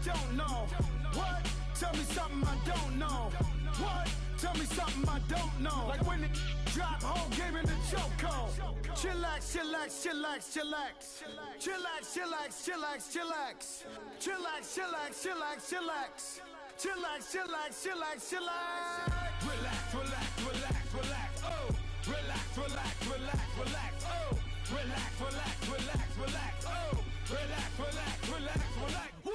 don't know. What? Tell me something I don't know. What? Tell me something I don't know. Like when the drop home, gave me the chokehold. Chillax, chillax, chillax, chillax. Chillax, chillax, chillax, chillax. Chillax, chillax, chillax, chillax. Chillax, chillax, chillax, chillax. Relax, relax, relax, relax. Oh, relax, relax, relax, relax. Oh, relax, relax, relax, relax. Oh, relax, relax, relax, relax. What?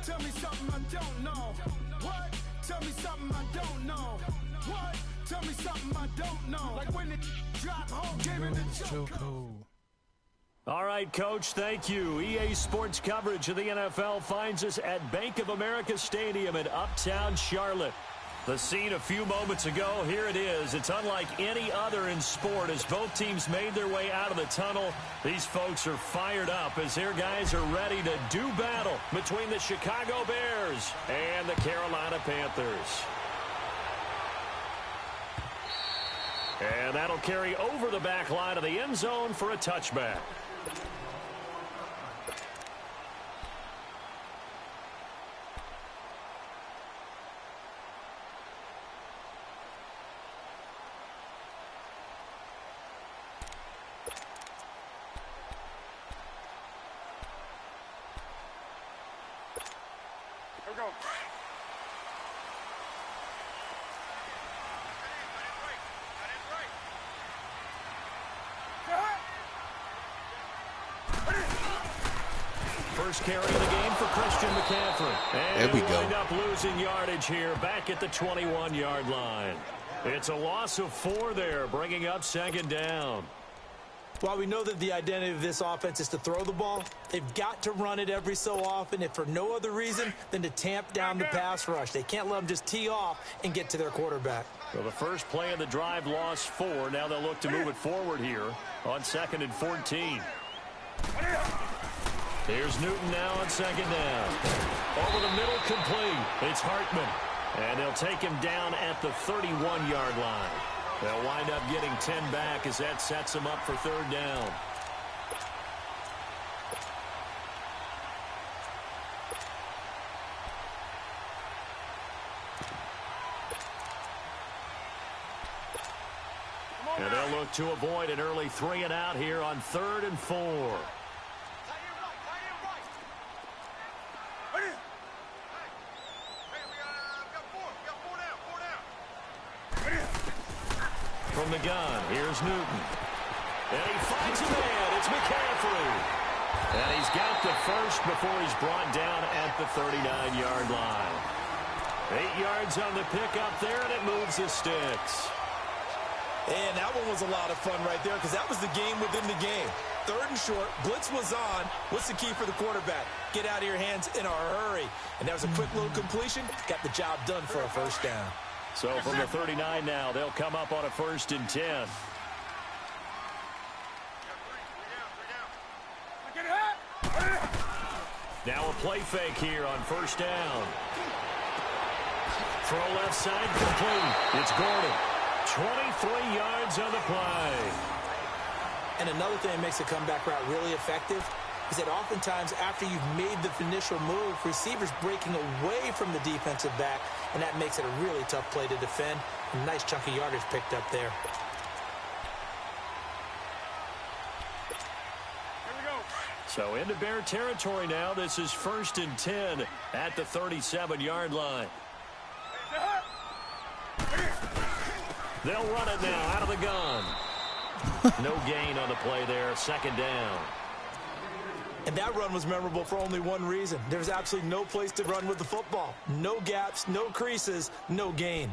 Tell me something I don't know. What? Tell me something I don't know. What? Tell me something I don't know. Like when it drop home, gave me the chokehold. All right, Coach, thank you. EA Sports coverage of the NFL finds us at Bank of America Stadium in Uptown Charlotte. The scene a few moments ago, here it is. It's unlike any other in sport as both teams made their way out of the tunnel. These folks are fired up as their guys are ready to do battle between the Chicago Bears and the Carolina Panthers. And that'll carry over the back line of the end zone for a touchback. First carry of the game for Christian McCaffrey. And there we go. Wind up losing yardage here back at the 21-yard line. It's a loss of 4 there, bringing up second down. While we know that the identity of this offense is to throw the ball, they've got to run it every so often, if for no other reason than to tamp down the pass rush. They can't let them just tee off and get to their quarterback. Well, the first play of the drive lost 4. Now they'll look to move it forward here on 2nd and 14. Here's Newton now on second down. Over the middle, complete. It's Hartman. And they'll take him down at the 31-yard line. They'll wind up getting 10 back as that sets them up for third down. And they'll look to avoid an early 3 and out here on 3rd and 4. From the gun, here's Newton. And he finds a man. It's McCaffrey. And he's got the first before he's brought down at the 39-yard line. 8 yards on the pickup there, and it moves the sticks. And that one was a lot of fun right there because that was the game within the game. 3rd and short, blitz was on. What's the key for the quarterback? Get out of your hands in a hurry. And that was a quick little completion. Got the job done for a first down. So from the 39 now, they'll come up on a 1st and 10. Now a play fake here on 1st down. Throw left side complete. It's Gordon. 23 yards on the play. And another thing that makes the comeback route really effective is that oftentimes after you've made the initial move, receivers breaking away from the defensive back, and that makes it a really tough play to defend. A nice chunk of yardage picked up there. So into Bear territory now. This is 1st and 10 at the 37-yard line. They'll run it now out of the gun. No gain on the play there. 2nd down. And that run was memorable for only one reason. There's absolutely no place to run with the football. No gaps, no creases, no gain.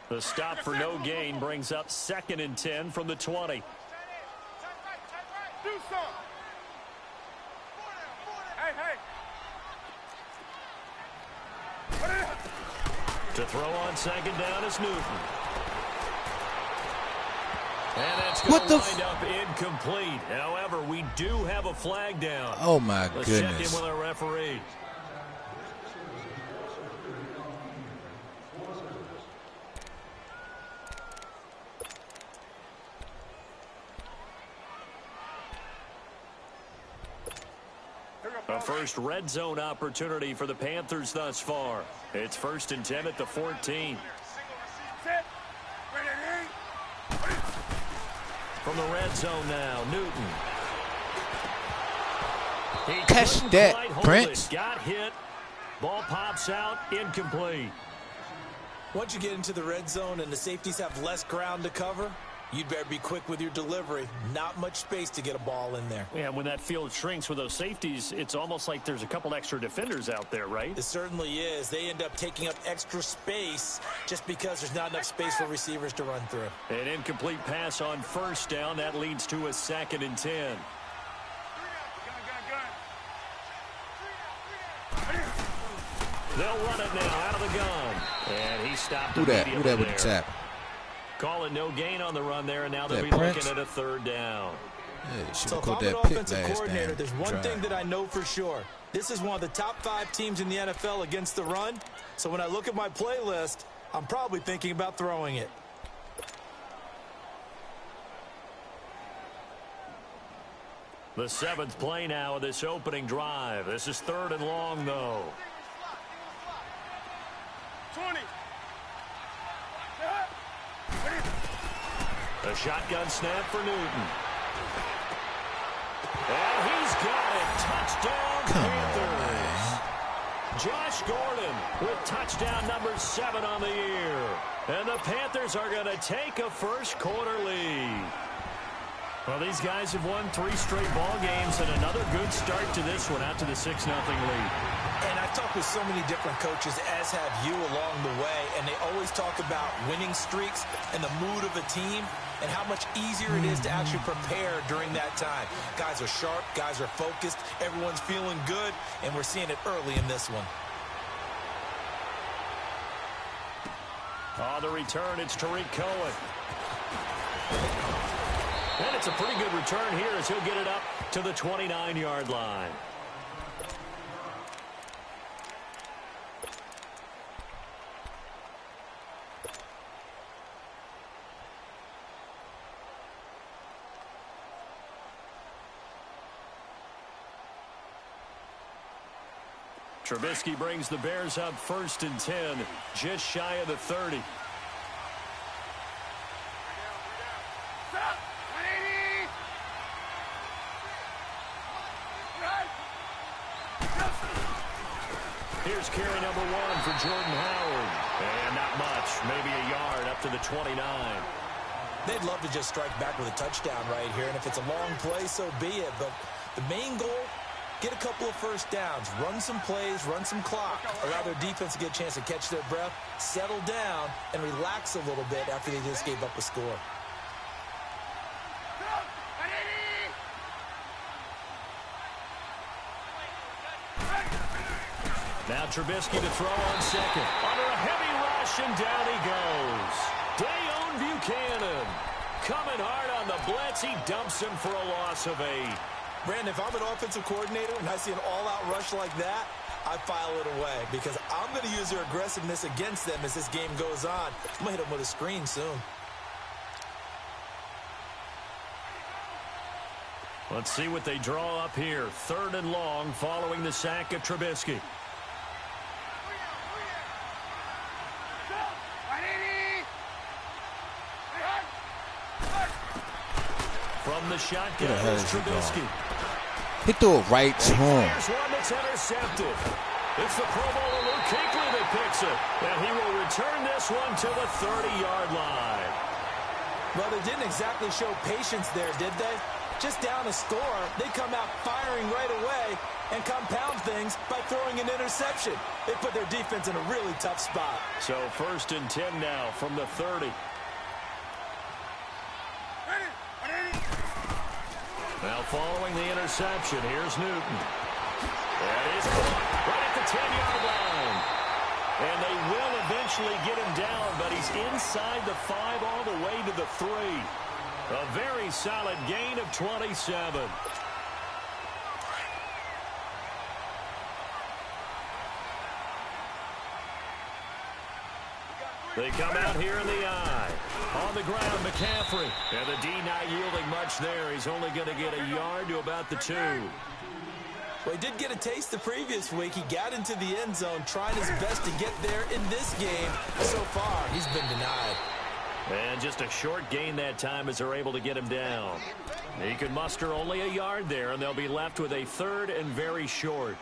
The stop for no gain brings up 2nd and 10 from the 20. Do something. Hey. To throw on 2nd down is Newton. And that's going to wind up incomplete. However, we do have a flag down. Oh, my Let's goodness. check in with our referee. A A first red zone opportunity for the Panthers thus far. It's 1st and 10 at the 14. From the red zone now, Newton. Catch that, Prince. Got hit. Ball pops out, incomplete. Once you get into the red zone and the safeties have less ground to cover, you'd better be quick with your delivery. Not much space to get a ball in there. Yeah, when that field shrinks with those safeties, it's almost like there's a couple extra defenders out there, right? It certainly is. They end up taking up extra space just because there's not enough space for receivers to run through. An incomplete pass on 1st down. That leads to a 2nd and 10. They'll run it now out of the gun. And he stopped immediately. Who that with the tap? Calling no gain on the run there, and now they'll be looking at a 3rd down. Yeah, so if I'm an offensive coordinator, there's one thing that I know for sure. This is one of the top 5 teams in the NFL against the run. So when I look at my playlist, I'm probably thinking about throwing it. The 7th play now of this opening drive. This is 3rd and long, though. 20. A shotgun snap for Newton. And he's got it. Touchdown, Panthers. Josh Gordon with touchdown number 7 on the year. And the Panthers are going to take a first quarter lead. Well, these guys have won 3 straight ball games and another good start to this one out to the 6-0 lead. And I've talked with so many different coaches, as have you, along the way, and they always talk about winning streaks and the mood of a team and how much easier it is to actually prepare during that time. Guys are sharp, guys are focused, everyone's feeling good, and we're seeing it early in this one. On the return, it's Tariq Cohen. And it's a pretty good return here as he'll get it up to the 29-yard line. Trubisky brings the Bears up 1st and 10, just shy of the 30. Here's carry number 1 for Jordan Howard. And not much, maybe a yard up to the 29. They'd love to just strike back with a touchdown right here, and if it's a long play, so be it. But the main goal, get a couple of first downs, run some plays, run some clock, allow their defense to get a chance to catch their breath, settle down, and relax a little bit after they just gave up a score. Now Trubisky to throw on 2nd. Under a heavy rush, and down he goes. Dayon Buchanan coming hard on the blitz. He dumps him for a loss of 8. Brandon, if I'm an offensive coordinator and I see an all-out rush like that, I file it away because I'm going to use their aggressiveness against them as this game goes on. I'm going to hit them with a screen soon. Let's see what they draw up here. 3rd and long following the sack of Trubisky. From the shotgun is Trubisky. He threw it right to him. Here's one that's intercepted. It's the Pro Bowler Luke Kuechly that picks it. And he will return this one to the 30-yard line. Well, they didn't exactly show patience there, did they? Just down a score, they come out firing right away and compound things by throwing an interception. They put their defense in a really tough spot. So 1st and 10 now from the 30. Now following the interception, here's Newton. That is right at the 10-yard line. And they will eventually get him down, but he's inside the 5 all the way to the 3. A very solid gain of 27. They come out here in the eye. On the ground, McCaffrey. And the D not yielding much there. He's only going to get a yard to about the 2. Well, he did get a taste the previous week. He got into the end zone trying his best to get there in this game. So far, he's been denied. And just a short gain that time as they're able to get him down. He could muster only a yard there, and they'll be left with a 3rd and very short.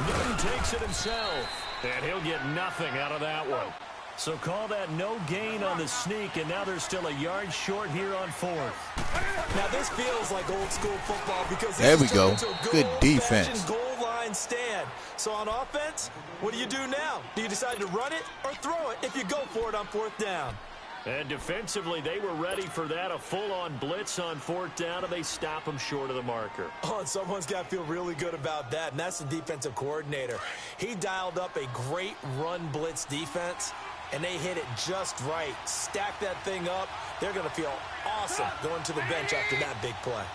Newton takes it himself, and he'll get nothing out of that one. So call that no gain on the sneak, and now they're still a yard short here on 4th. Now this feels like old school football because there we go. Good defense. Goal line stand. So on offense, what do you do now? Do you decide to run it or throw it if you go for it on 4th down? And defensively, they were ready for that, a full-on blitz on 4th down, and they stop them short of the marker. Oh, and someone's got to feel really good about that, and that's the defensive coordinator. He dialed up a great run blitz defense, and they hit it just right. Stack that thing up. They're going to feel awesome going to the bench after that big play.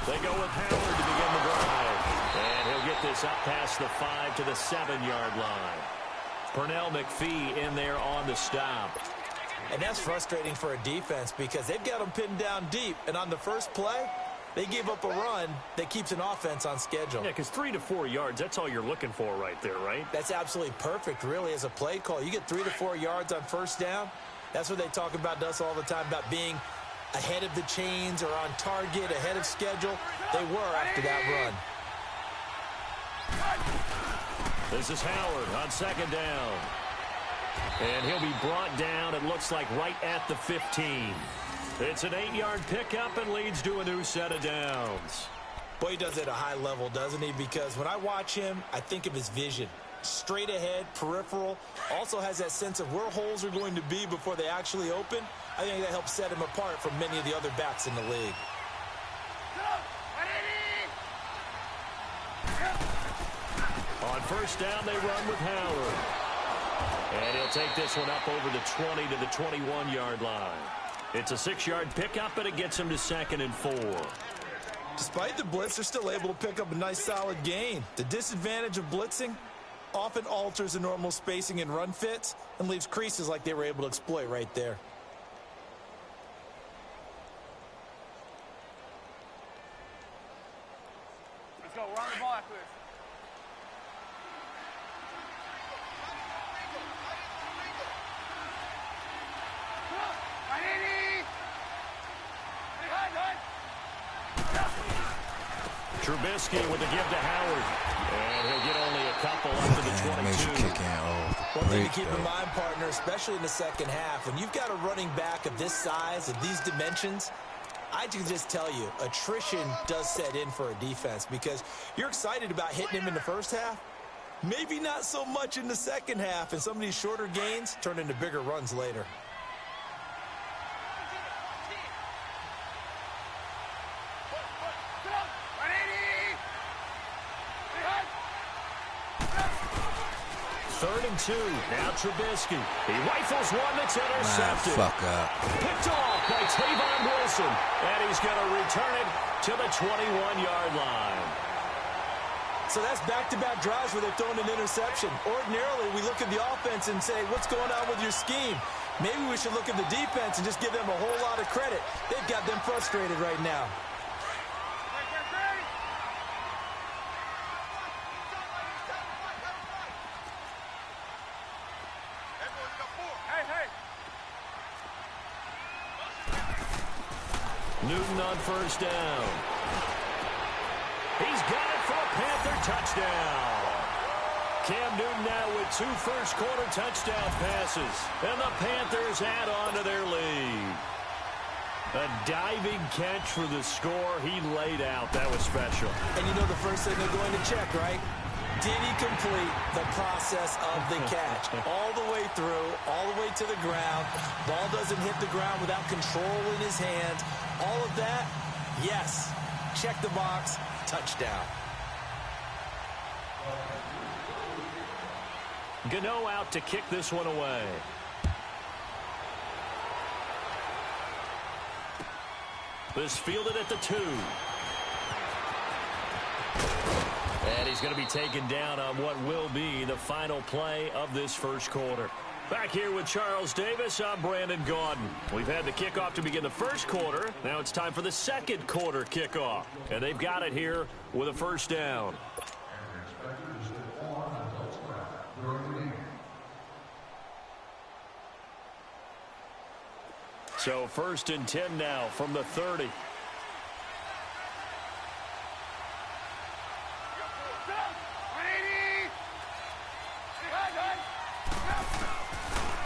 They go with Howard to begin the drive. And he'll get this up past the 5 to the 7-yard line. Pernell McPhee in there on the stop. And that's frustrating for a defense because they've got them pinned down deep. And on the first play, they gave up a run that keeps an offense on schedule. Yeah, because 3 to 4 yards, that's all you're looking for right there, right? That's absolutely perfect, really, as a play call. You get 3 to 4 yards on first down. That's what they talk about to us all the time, about being ahead of the chains or on target, ahead of schedule. They were after that run. This is Howard on 2nd down. And he'll be brought down, it looks like, right at the 15. It's an 8-yard pickup and leads to a new set of downs. Boy, he does it at a high level, doesn't he? Because when I watch him, I think of his vision. Straight ahead, peripheral. Also has that sense of where holes are going to be before they actually open. I think that helps set him apart from many of the other backs in the league. On first down, they run with Howard. And he'll take this one up over the 20 to the 21-yard line. It's a 6-yard pickup, and it gets him to 2nd and 4. Despite the blitz, they're still able to pick up a nice, solid gain. The disadvantage of blitzing often alters the normal spacing and run fits and leaves creases like they were able to exploit right there. Let's go. We're on the ball after this. Trubisky with the give to Howard. And he'll get only a couple up to the 22. One thing to keep in mind, partner, especially in the second half, when you've got a running back of this size, of these dimensions, I can just tell you, attrition does set in for a defense because you're excited about hitting him in the first half. Maybe not so much in the second half, and some of these shorter gains turn into bigger runs later. Third and 2. Now Trubisky. He rifles one that's intercepted. Fuck up. Picked off by Tavon Wilson. And he's going to return it to the 21-yard line. So that's back-to-back drives where they've thrown an interception. Ordinarily, we look at the offense and say, what's going on with your scheme? Maybe we should look at the defense and just give them a whole lot of credit. They've got them frustrated right now. Newton on first down. He's got it for a Panther touchdown. Cam Newton now with 2 first-quarter touchdown passes. And the Panthers add on to their lead. A diving catch for the score. He laid out. That was special. And you know the first thing they're going to check, right? Did he complete the process of the catch? All the way through, all the way to the ground. Ball doesn't hit the ground without control in his hands. All of that, yes. Check the box, touchdown. Gano out to kick this one away. This fielded at the 2. And he's going to be taken down on what will be the final play of this first quarter. Back here with Charles Davis, I'm Brandon Gaudin. We've had the kickoff to begin the first quarter. Now it's time for the second quarter kickoff. And they've got it here with a first down. So 1st and 10 now from the 30.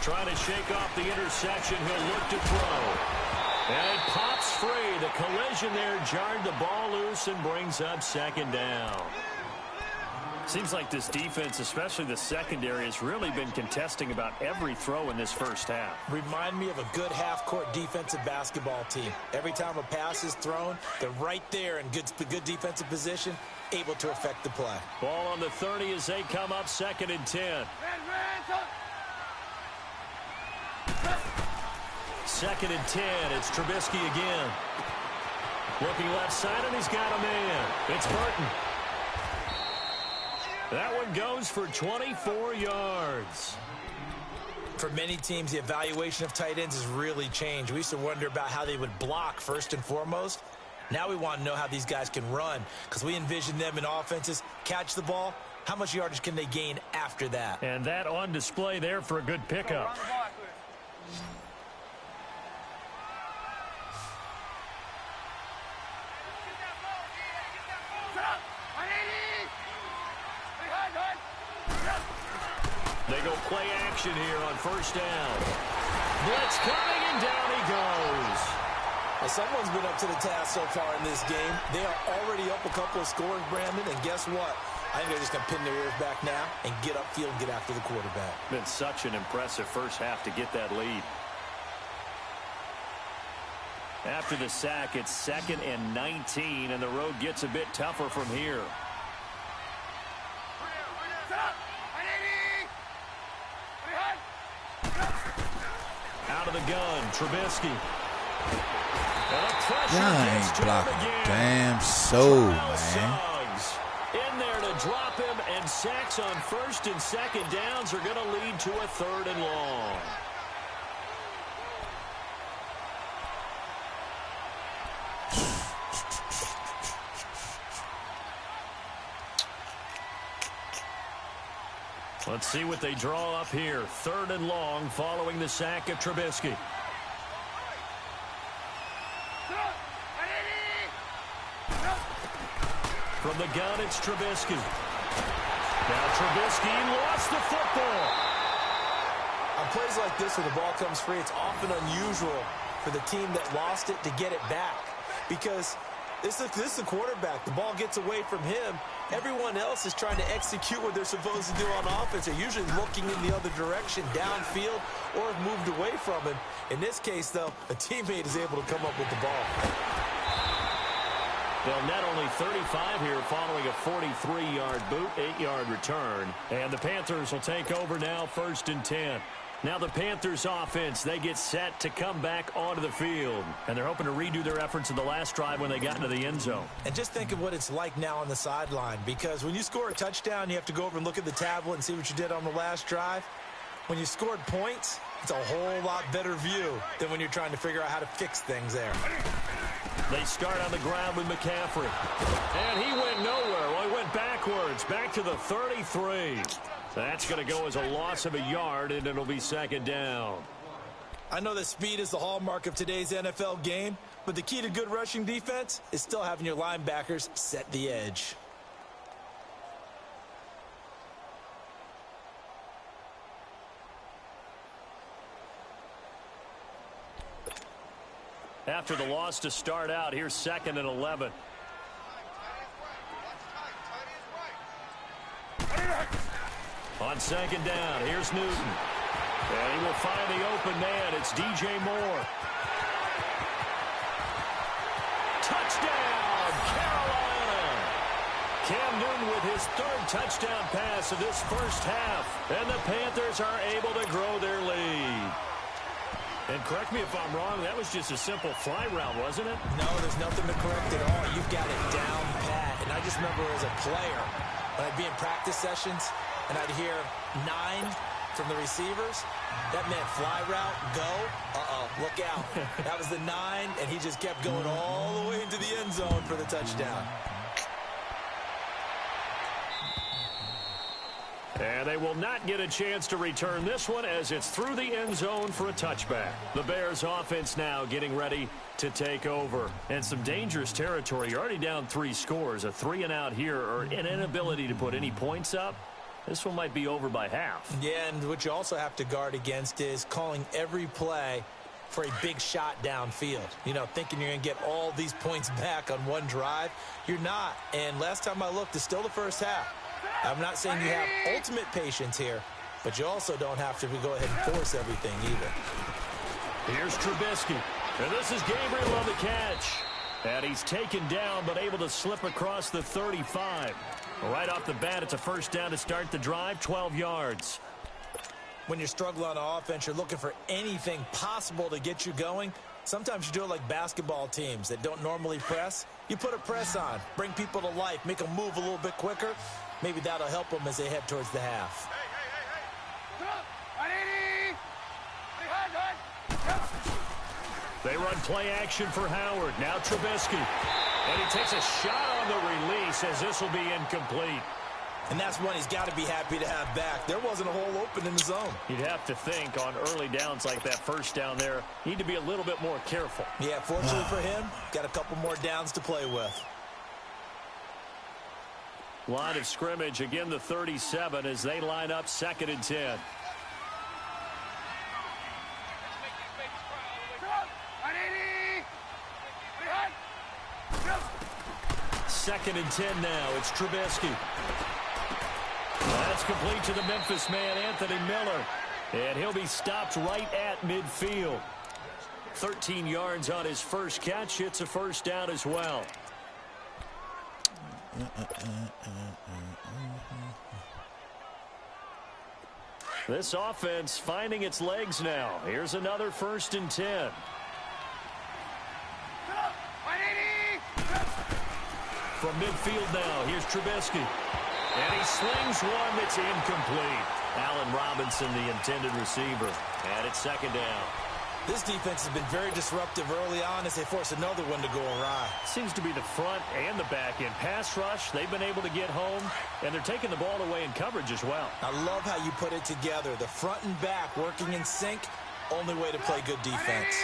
Trying to shake off the interception. He'll look to throw. And it pops free. The collision there jarred the ball loose and brings up 2nd down. Seems like this defense, especially the secondary, has really been contesting about every throw in this first half. Remind me of a good half-court defensive basketball team. Every time a pass is thrown, they're right there in good defensive position, able to affect the play. Ball on the 30 as they come up 2nd and 10. 2nd and 10. It's Trubisky again. Looking left side, and he's got a man. It's Burton. That one goes for 24 yards. For many teams, the evaluation of tight ends has really changed. We used to wonder about how they would block first and foremost. Now we want to know how these guys can run, because we envision them in offenses catch the ball. How much yardage can they gain after that? And that on display there for a good pickup. They go play action here on 1st down. Blitz coming, and down he goes. Well, someone's been up to the task so far in this game. They are already up a couple of scores, Brandon, and guess what? I think they're just going to pin their ears back now and get upfield and get after the quarterback. Been such an impressive first half to get that lead. After the sack, it's 2nd and 19, and the road gets a bit tougher from here. Out of the gun, Trubisky. I ain't blocking a damn soul, man. In there to drop him, and sacks on 1st and 2nd downs are going to lead to a 3rd and long. Let's see what they draw up here. 3rd and long following the sack of Trubisky. From the gun, it's Trubisky. Now Trubisky lost the football. On plays like this where the ball comes free, it's often unusual for the team that lost it to get it back. Because this is the quarterback. The ball gets away from him. Everyone else is trying to execute what they're supposed to do on offense. They're usually looking in the other direction, downfield, or have moved away from him. In this case, though, a teammate is able to come up with the ball. They'll net only 35 here following a 43-yard boot, 8-yard return. And the Panthers will take over now, 1st and 10. Now the Panthers offense, they get set to come back onto the field. And they're hoping to redo their efforts in the last drive when they got into the end zone. And just think of what it's like now on the sideline. Because when you score a touchdown, you have to go over and look at the tablet and see what you did on the last drive. When you scored points, it's a whole lot better view than when you're trying to figure out how to fix things there. They start on the ground with McCaffrey. And he went nowhere. Well, he went backwards, back to the 33. That's going to go as a loss of a yard, and it'll be 2nd down. I know that speed is the hallmark of today's NFL game, but the key to good rushing defense is still having your linebackers set the edge. After the loss to start out, here's 2nd and 11. On 2nd down, here's Newton. And he will find the open man. It's DJ Moore. Touchdown, Carolina! Cam Newton with his 3rd touchdown pass of this first half. And the Panthers are able to grow their lead. And correct me if I'm wrong, that was just a simple fly route, wasn't it? No, there's nothing to correct at all. You've got it down pat. And I just remember as a player, when I'd be in practice sessions and I'd hear 9 from the receivers, that meant fly route, go, look out. That was the 9, and he just kept going all the way into the end zone for the touchdown. And they will not get a chance to return this one as it's through the end zone for a touchback. The Bears offense now getting ready to take over. And some dangerous territory. You're already down 3 scores. A 3-and-out here or an inability to put any points up. This one might be over by half. Yeah, and what you also have to guard against is calling every play for a big shot downfield. You know, thinking you're going to get all these points back on one drive. You're not. And last time I looked, it's still the first half. I'm not saying you have ultimate patience here, but you also don't have to go ahead and force everything either. Here's Trubisky. And this is Gabriel on the catch. And he's taken down but able to slip across the 35. Right off the bat, it's a first down to start the drive, 12 yards. When you're struggling on offense, you're looking for anything possible to get you going. Sometimes you do it like basketball teams that don't normally press. You put a press on, bring people to life, make them move a little bit quicker. Maybe that'll help them as they head towards the half. They run play action for Howard. Now Trubisky. And he takes a shot on the release as this will be incomplete. And that's one he's got to be happy to have back. There wasn't a hole open in the zone. You'd have to think on early downs like that first down there, need to be a little bit more careful. Yeah, fortunately for him, got a couple more downs to play with. Line of scrimmage, again the 37 as they line up 2nd and 10. Second and 10 now. It's Trubisky. That's complete to the Memphis man, Anthony Miller. And he'll be stopped right at midfield. 13 yards on his first catch. It's a first down as well. This offense finding its legs now. Here's another 1st and 10. From midfield now, here's Trubisky. And he slings one that's incomplete. Allen Robinson, the intended receiver. And it's 2nd down. This defense has been very disruptive early on as they force another one to go awry. Seems to be the front and the back end. Pass rush, they've been able to get home, and they're taking the ball away in coverage as well. I love how you put it together. The front and back working in sync, only way to play good defense.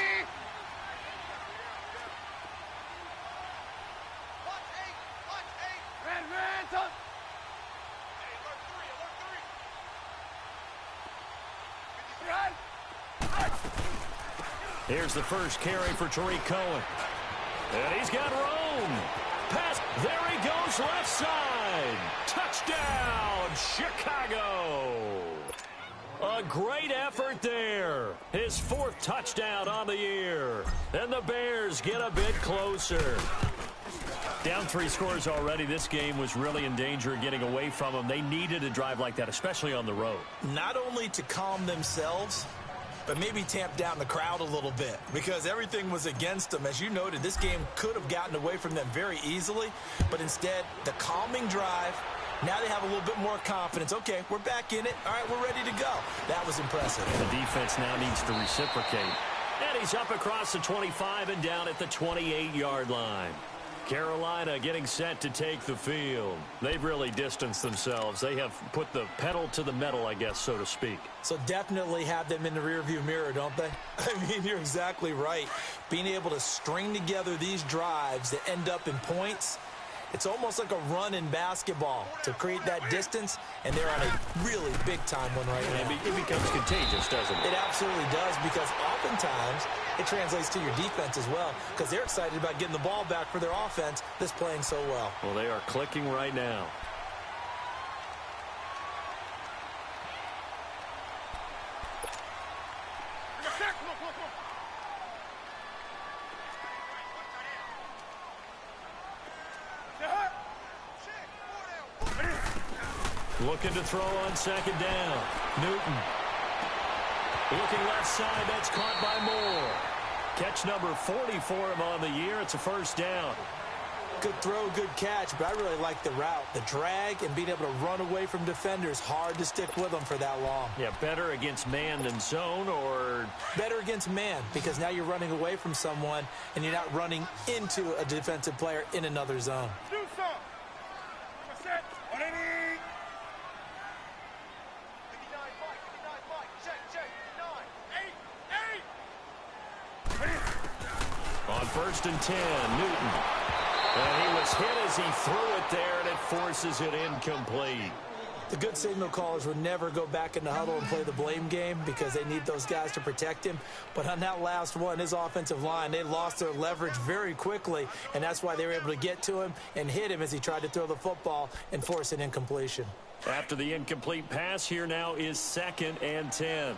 Here's the first carry for Tariq Cohen. And he's got room. Pass. There he goes, left side. Touchdown, Chicago. A great effort there. His 4th touchdown on the year. And the Bears get a bit closer. Down 3 scores already. This game was really in danger of getting away from them. They needed a drive like that, especially on the road. Not only to calm themselves, but maybe tamp down the crowd a little bit because everything was against them. As you noted, this game could have gotten away from them very easily, but instead, the calming drive, now they have a little bit more confidence. Okay, we're back in it. All right, we're ready to go. That was impressive. The defense now needs to reciprocate. And he's up across the 25 and down at the 28-yard line. Carolina getting set to take the field. They've really distanced themselves. They have put the pedal to the metal, I guess, so to speak. So definitely have them in the rearview mirror, don't they? I mean, you're exactly right. Being able to string together these drives that end up in points, it's almost like a run in basketball to create that distance, and they're on a really big-time one right now. It becomes contagious, doesn't it? It absolutely does, because oftentimes it translates to your defense as well, because they're excited about getting the ball back for their offense that's playing so well. Well, they are clicking right now. Looking to throw on 2nd down. Newton. Looking left side. That's caught by Moore. Catch number 40 for him on the year. It's a first down. Good throw, good catch, but I really like the route. The drag and being able to run away from defenders, hard to stick with them for that long. Yeah, better against man than zone, or? Better against man, because now you're running away from someone and you're not running into a defensive player in another zone. Do some. Set. 180. 59 Mike. Check. 9. 8. On first and 10, Newton. And he was hit as he threw it there, and it forces it incomplete. The good signal callers would never go back in the huddle and play the blame game because they need those guys to protect him. But on that last one, his offensive line, they lost their leverage very quickly, and that's why they were able to get to him and hit him as he tried to throw the football and force an incompletion. After the incomplete pass, here now is 2nd and 10.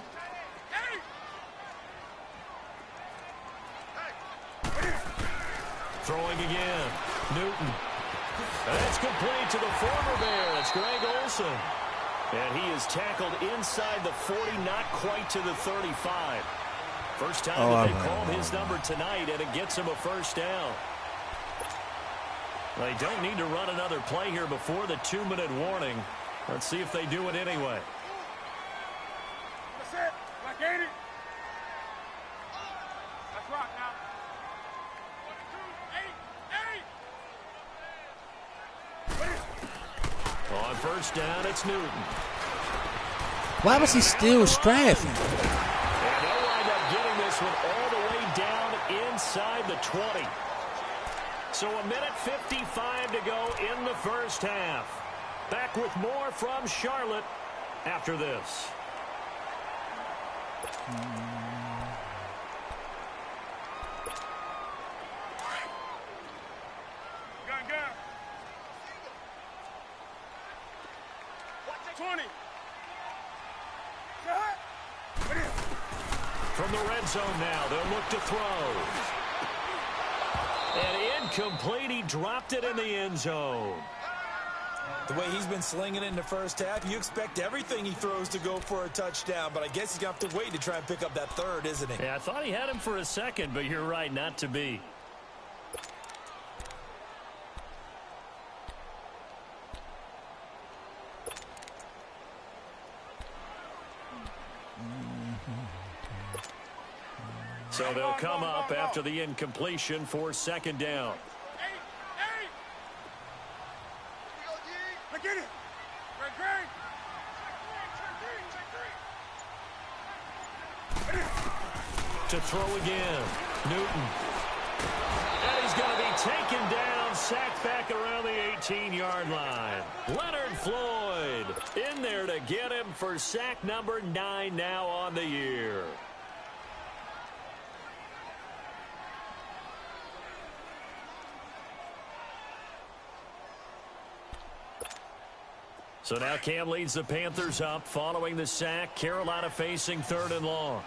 Throwing again. Newton. And that's complete to the former Bear. It's Greg Olsen. And he is tackled inside the 40, not quite to the 35. First time that they called his number tonight, and it gets him a first down. They don't need to run another play here before the 2-minute warning. Let's see if they do it anyway. That's it. Like 80. Let's rock now. 1, 2, 8. On first down, it's Newton. Why was he still strafing? And they'll wind up getting this one all the way down inside the 20. So a minute 55 to go in the first half. Back with more from Charlotte after this. Gun. 20. From the red zone now, they'll look to throw. And incomplete, he dropped it in the end zone. The way he's been slinging it in the first half, you expect everything he throws to go for a touchdown, but I guess he's going to have to wait to try and pick up that third, isn't he? Yeah, I thought he had him for a second, but you're right, not to be. So they'll come up after the incompletion for 2nd down. Get it. To throw again. Newton. And he's going to be taken down, sacked back around the 18-yard line. Leonard Floyd in there to get him for sack number 9 now on the year. So now Cam leads the Panthers up following the sack. Carolina facing 3rd and long.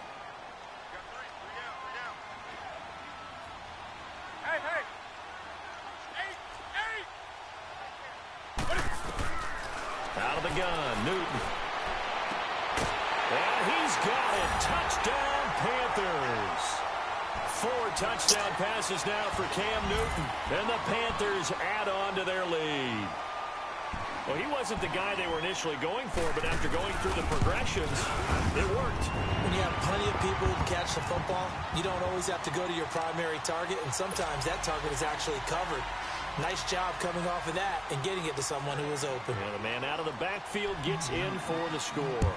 Out of the gun, Newton. And he's got it. Touchdown, Panthers. 4 touchdown passes now for Cam Newton. And the Panthers add on to their lead. Well, he wasn't the guy they were initially going for, but after going through the progressions, it worked. When you have plenty of people who can catch the football, you don't always have to go to your primary target, and sometimes that target is actually covered. Nice job coming off of that and getting it to someone who was open. And the man out of the backfield gets in for the score.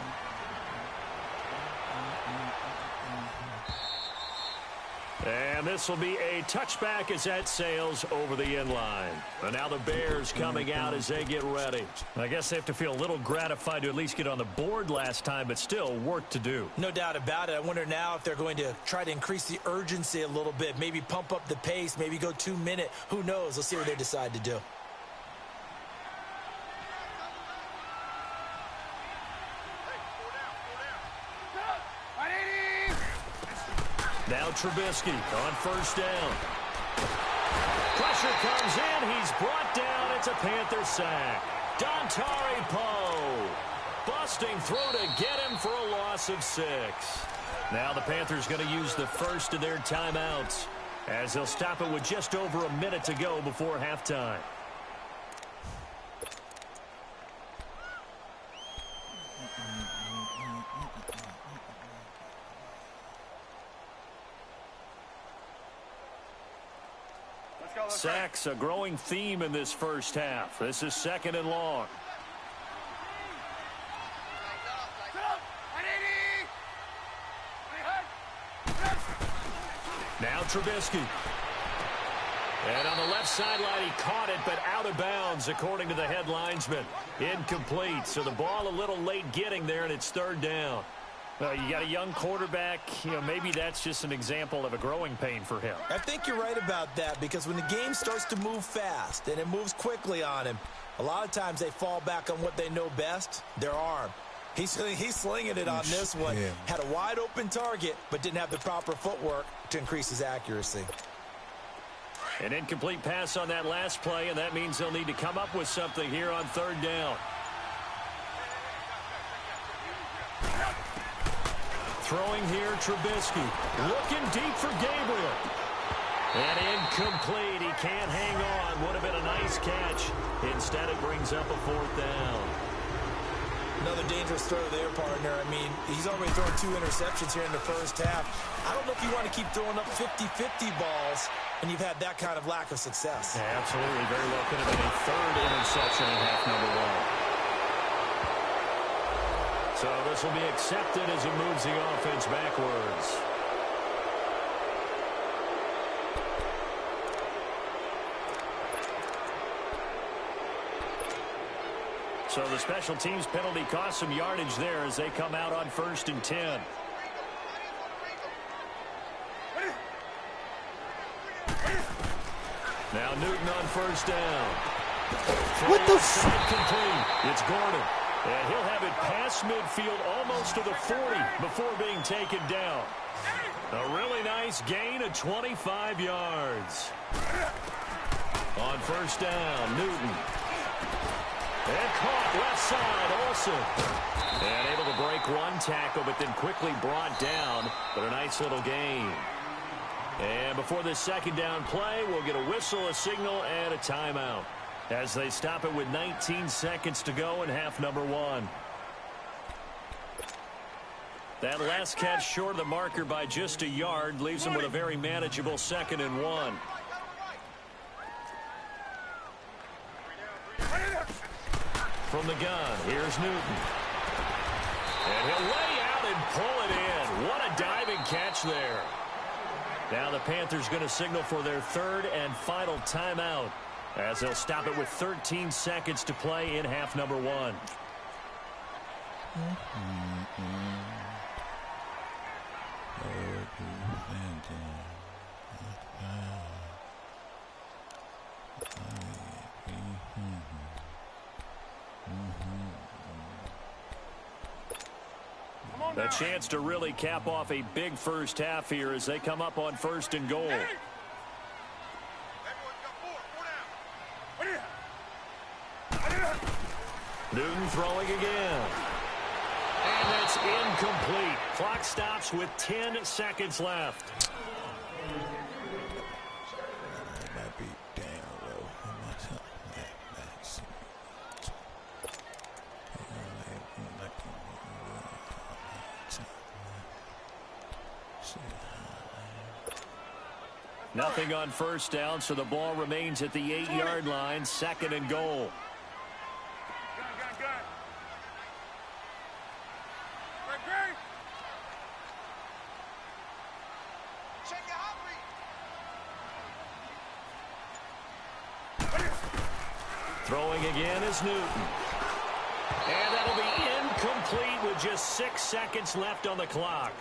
And this will be a touchback as that sails over the end line. And now the Bears coming out as they get ready. I guess they have to feel a little gratified to at least get on the board last time, but still work to do. No doubt about it. I wonder now if they're going to try to increase the urgency a little bit, maybe pump up the pace, maybe go 2-minute. Who knows? Let's see what they decide to do. Now Trubisky on first down. Pressure comes in. He's brought down. It's a Panther sack. Dontari Poe busting through to get him for a loss of 6. Now the Panthers going to use the first of their timeouts as they'll stop it with just over a minute to go before halftime. Sacks, a growing theme in this first half. This is 2nd and long. Now Trubisky. And on the left sideline, he caught it, but out of bounds, according to the head linesman. Incomplete. So the ball a little late getting there, and it's 3rd down. You got a young quarterback. Maybe that's just an example of a growing pain for him. I think you're right about that, because when the game starts to move fast and it moves quickly on him, a lot of times they fall back on what they know best, their arm. He's slinging it on this one. Yeah. Had a wide open target, but didn't have the proper footwork to increase his accuracy. An incomplete pass on that last play, and that means they'll need to come up with something here on 3rd down. Throwing here, Trubisky. Looking deep for Gabriel. And incomplete. He can't hang on. Would have been a nice catch. Instead, it brings up a 4th down. Another dangerous throw there, partner. I mean, he's already thrown 2 interceptions here in the first half. I don't know if you want to keep throwing up 50-50 balls, and you've had that kind of lack of success. Yeah, absolutely. Very well could have been a 3rd interception in half number 1. So this will be accepted as it moves the offense backwards. So the special teams penalty cost some yardage there as they come out on 1st and 10. Now Newton on 1st down. What the f? Complete. It's Gordon. And he'll have it past midfield almost to the 40 before being taken down. A really nice gain of 25 yards. On 1st down, Newton. And caught left side, Olsen. And able to break one tackle, but then quickly brought down. But a nice little gain. And before this 2nd down play, we'll get a whistle, a signal, and a timeout, as they stop it with 19 seconds to go in half number 1. That last catch short of the marker by just a yard leaves them with a very manageable 2nd and 1. From the gun, here's Newton. And he'll lay out and pull it in. What a diving catch there. Now the Panthers going to signal for their 3rd and final timeout, as they'll stop it with 13 seconds to play in half number 1. A chance to really cap off a big first half here as they come up on 1st and goal. Newton throwing again. And it's incomplete. Clock stops with 10 seconds left. That might be down low. Nothing on 1st down, so the ball remains at the 8-yard line, 2nd and goal. Throwing again is Newton. And that'll be incomplete with just 6 seconds left on the clock.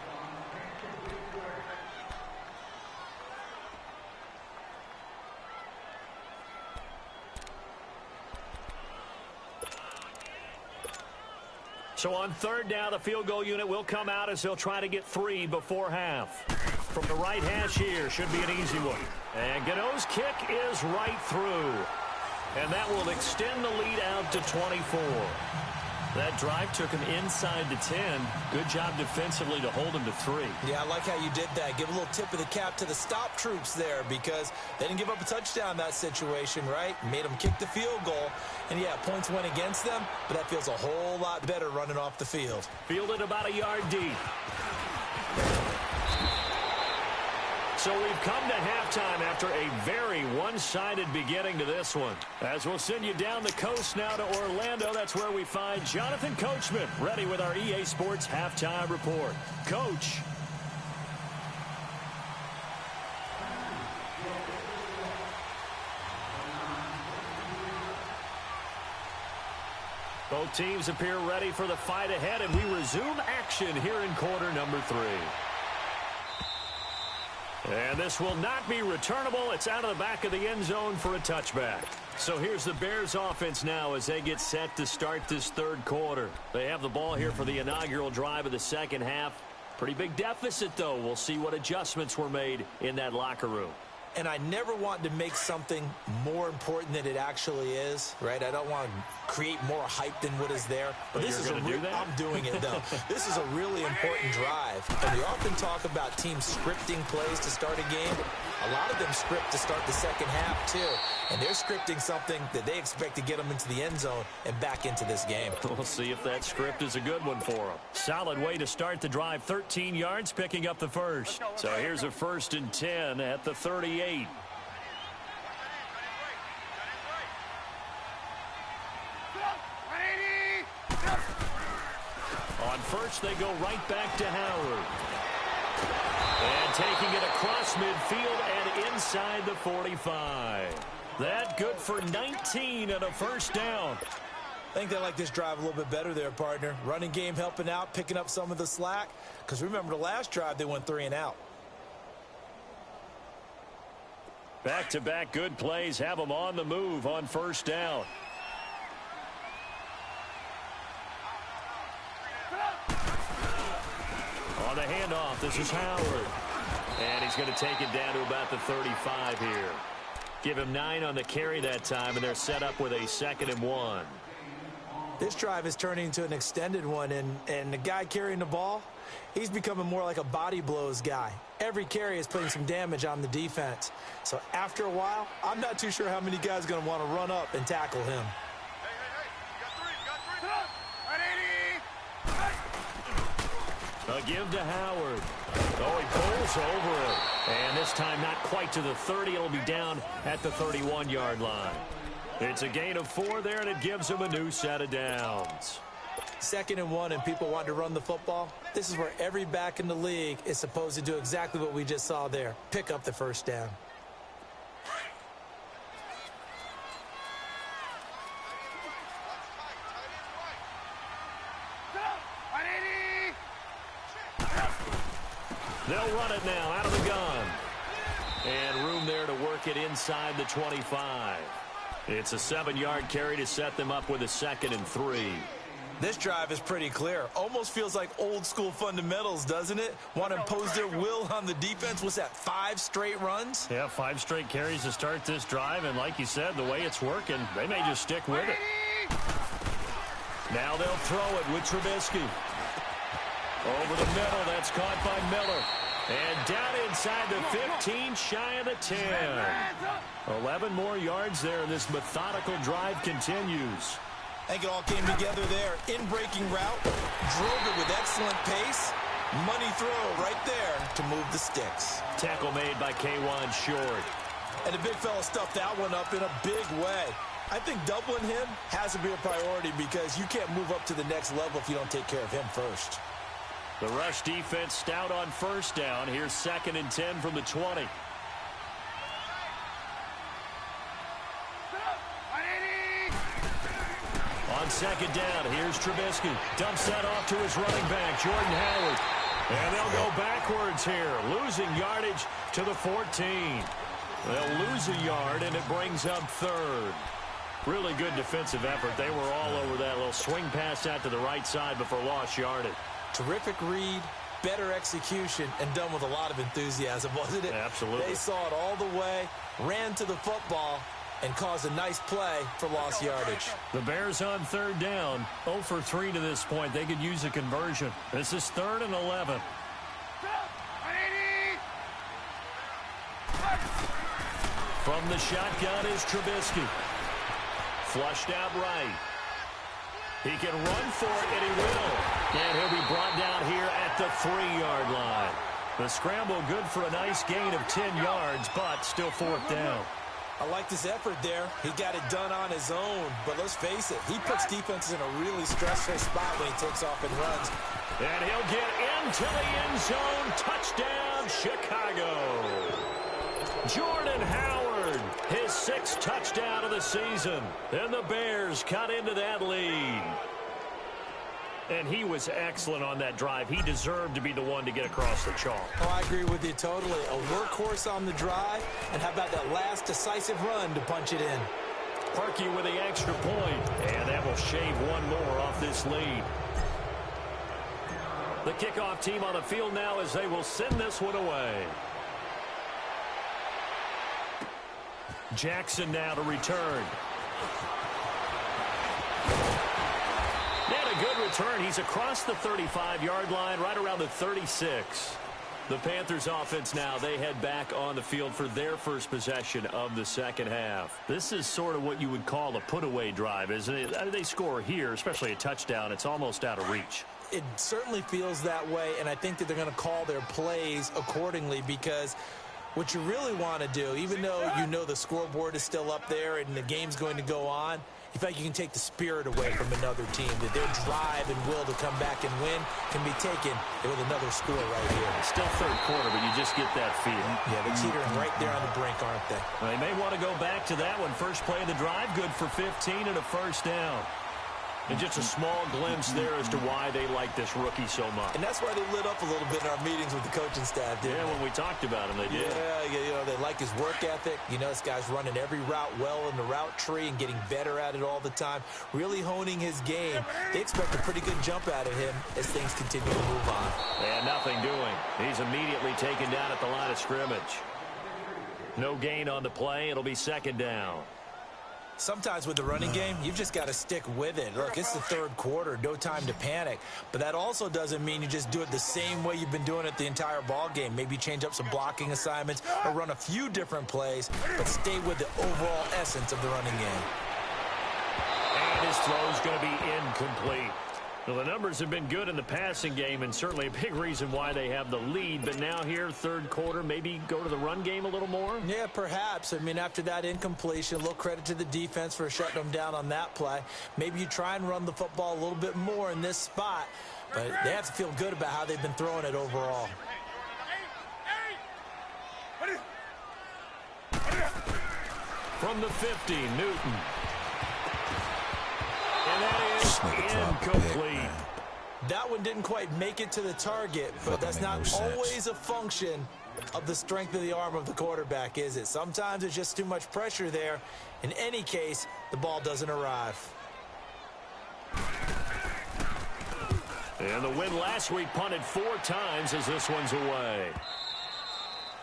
So on 3rd down, the field goal unit will come out as they'll try to get 3 before half. From the right hash here, should be an easy one. And Gano's kick is right through. And that will extend the lead out to 24. That drive took him inside the 10. Good job defensively to hold him to 3. Yeah, I like how you did that. Give a little tip of the cap to the stop troops there because they didn't give up a touchdown in that situation, right? Made them kick the field goal. And, yeah, points went against them, but that feels a whole lot better running off the field. Fielded about a yard deep. So we've come to halftime after a very one-sided beginning to this one. As we'll send you down the coast now to Orlando, that's where we find Jonathan Coachman, ready with our EA Sports Halftime Report. Coach. Both teams appear ready for the fight ahead, and we resume action here in quarter number 3. And this will not be returnable. It's out of the back of the end zone for a touchback. So here's the Bears offense now as they get set to start this third quarter. They have the ball here for the inaugural drive of the second half. Pretty big deficit, though. We'll see what adjustments were made in that locker room. And I never want to make something more important than it actually is, right? I don't want to create more hype than what is there. But this is I'm doing it, though. This is a really important drive. And we often talk about teams scripting plays to start a game. A lot of them script to start the second half, too. And they're scripting something that they expect to get them into the end zone and back into this game. We'll see if that script is a good one for them. Solid way to start the drive. 13 yards, picking up the first. So here's a 1st and 10 at the 38. On first, they go right back to Howard. And taking it across midfield and inside the 45. That good for 19 and a first down. I think they like this drive a little bit better there, partner. Running game helping out, picking up some of the slack. Because remember, the last drive, they went 3 and out. Back-to-back good plays have them on the move on first down. On the handoff, this is Howard. And he's going to take it down to about the 35 here. Give him 9 on the carry that time, and they're set up with a 2nd and 1. This drive is turning into an extended one, and the guy carrying the ball, he's becoming more like a body blows guy. Every carry is putting some damage on the defense. So after a while, I'm not too sure how many guys are going to want to run up and tackle him. A give to Howard. Oh, he pulls over it. And this time not quite to the 30. It'll be down at the 31-yard line. It's a gain of 4 there, and it gives him a new set of downs. 2nd and 1, and people want to run the football. This is where every back in the league is supposed to do exactly what we just saw there. Pick up the first down. They'll run it now out of the gun. And room there to work it inside the 25. It's a 7-yard carry to set them up with a 2nd and 3. This drive is pretty clear. Almost feels like old school fundamentals, doesn't it? Want to impose their will on the defense. What's that, 5 straight runs? Yeah, 5 straight carries to start this drive. And like you said, the way it's working, they may just stick with it. Now they'll throw it with Trubisky. Over the middle, that's caught by Miller. And down inside the 15, shy of the 10. 11 more yards there, and this methodical drive continues. I think it all came together there. In-breaking route, drove it with excellent pace. Money throw right there to move the sticks. Tackle made by K'Wan Short. And the big fella stuffed that one up in a big way. I think doubling him has to be a priority because you can't move up to the next level if you don't take care of him first. The rush defense stout on first down. Here's 2nd and 10 from the 20. On 2nd down, here's Trubisky. Dumps that off to his running back, Jordan Howard. And they'll go backwards here, losing yardage to the 14. They'll lose a yard, and it brings up 3rd. Really good defensive effort. They were all over that little swing pass out to the right side before lost yardage. Terrific read, better execution, and done with a lot of enthusiasm, wasn't it? Absolutely. They saw it all the way, ran to the football, and cause a nice play for lost yardage. The Bears on third down, 0 for 3 to this point. They could use a conversion. This is 3rd and 11. From the shotgun is Trubisky. Flushed out right. He can run for it, and he will. And he'll be brought down here at the 3-yard line. The scramble good for a nice gain of 10 yards, but still 4th down. I like this effort there. He got it done on his own. But let's face it, he puts defenses in a really stressful spot when he takes off and runs. And he'll get into the end zone. Touchdown, Chicago. Jordan Howard, his 6th touchdown of the season. And the Bears cut into that lead. And he was excellent on that drive. He deserved to be the one to get across the chalk. Oh, I agree with you totally. A workhorse on the drive. And how about that last decisive run to punch it in? Parkey with the extra point. And that will shave one more off this lead. The kickoff team on the field now as they will send this one away. Jackson now to return. And a good return. He's across the 35-yard line, right around the 36. The Panthers offense now, they head back on the field for their first possession of the second half. This is sort of what you would call a put-away drive, isn't it? They score here, especially a touchdown. It's almost out of reach. It certainly feels that way, and I think that they're going to call their plays accordingly because what you really want to do, even though you know the scoreboard is still up there and the game's going to go on, you feel like you can take the spirit away from another team, that their drive and will to come back and win can be taken with another score right here. It's still 3rd quarter, but you just get that feel. Yeah, they're teetering right there on the brink, aren't they? Well, they may want to go back to that one. First play of the drive, good for 15 and a 1st down. And just a small glimpse there as to why they like this rookie so much. And that's why they lit up a little bit in our meetings with the coaching staff, didn't they? When we talked about him, they did. Yeah, you know, they like his work ethic. You know, this guy's running every route well in the route tree and getting better at it all the time, really honing his game. They expect a pretty good jump out of him as things continue to move on. And nothing doing. He's immediately taken down at the line of scrimmage. No gain on the play. It'll be 2nd down. Sometimes with the running game, you've just got to stick with it. Look, it's the 3rd quarter, no time to panic. But that also doesn't mean you just do it the same way you've been doing it the entire ball game. Maybe change up some blocking assignments or run a few different plays, but stay with the overall essence of the running game. And his throw's going to be incomplete. Well, the numbers have been good in the passing game and certainly a big reason why they have the lead. But now here, 3rd quarter, maybe go to the run game a little more? Yeah, perhaps. I mean, after that incompletion, a little credit to the defense for shutting them down on that play. Maybe you try and run the football a little bit more in this spot. But they have to feel good about how they've been throwing it overall. From the 50, Newton. And that is incomplete. That one didn't quite make it to the target, but that's not always a function of the strength of the arm of the quarterback, is it? Sometimes it's just too much pressure there. In any case, the ball doesn't arrive. And the win last week punted 4 times as this one's away.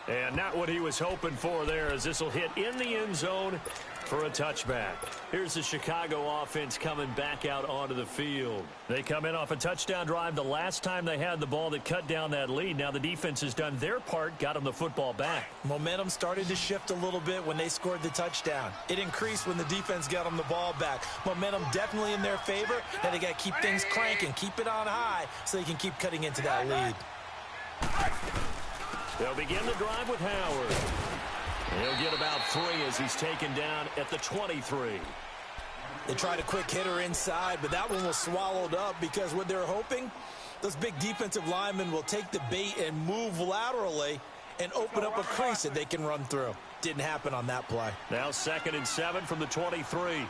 And not what he was hoping for there as this will hit in the end zone for a touchback. Here's the Chicago offense coming back out onto the field. They come in off a touchdown drive the last time they had the ball that cut down that lead. Now the defense has done their part, got them the football back. Momentum started to shift a little bit when they scored the touchdown. It increased when the defense got them the ball back. Momentum definitely in their favor. Now they got to keep things cranking, keep it on high so they can keep cutting into that lead. They'll begin the drive with Howard. He'll get about 3 as he's taken down at the 23. They tried a quick hitter inside, but that one was swallowed up because what they're hoping, those big defensive linemen will take the bait and move laterally and open up a crease that they can run through. Didn't happen on that play. Now 2nd and 7 from the 23.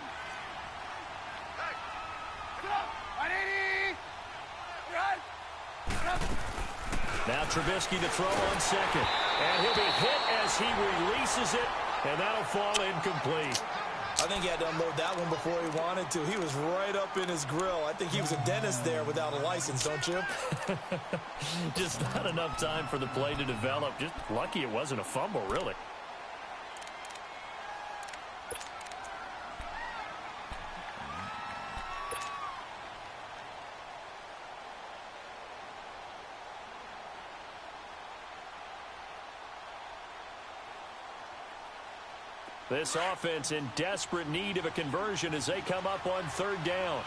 Now Trubisky to throw on 2nd. And he'll be hit as he releases it, and that'll fall incomplete. I think he had to unload that one before he wanted to. He was right up in his grill. I think he was a dentist there without a license, don't you? Just not enough time for the play to develop. Just lucky it wasn't a fumble, really. This offense in desperate need of a conversion as they come up on third down.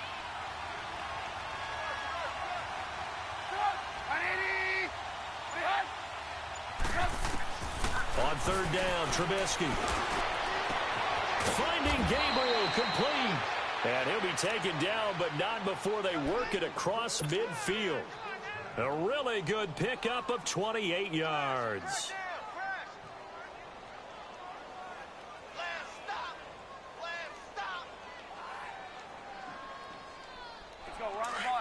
On third down, Trubisky. Finding Gabriel complete. And he'll be taken down, but not before they work it across midfield. A really good pickup of 28 yards.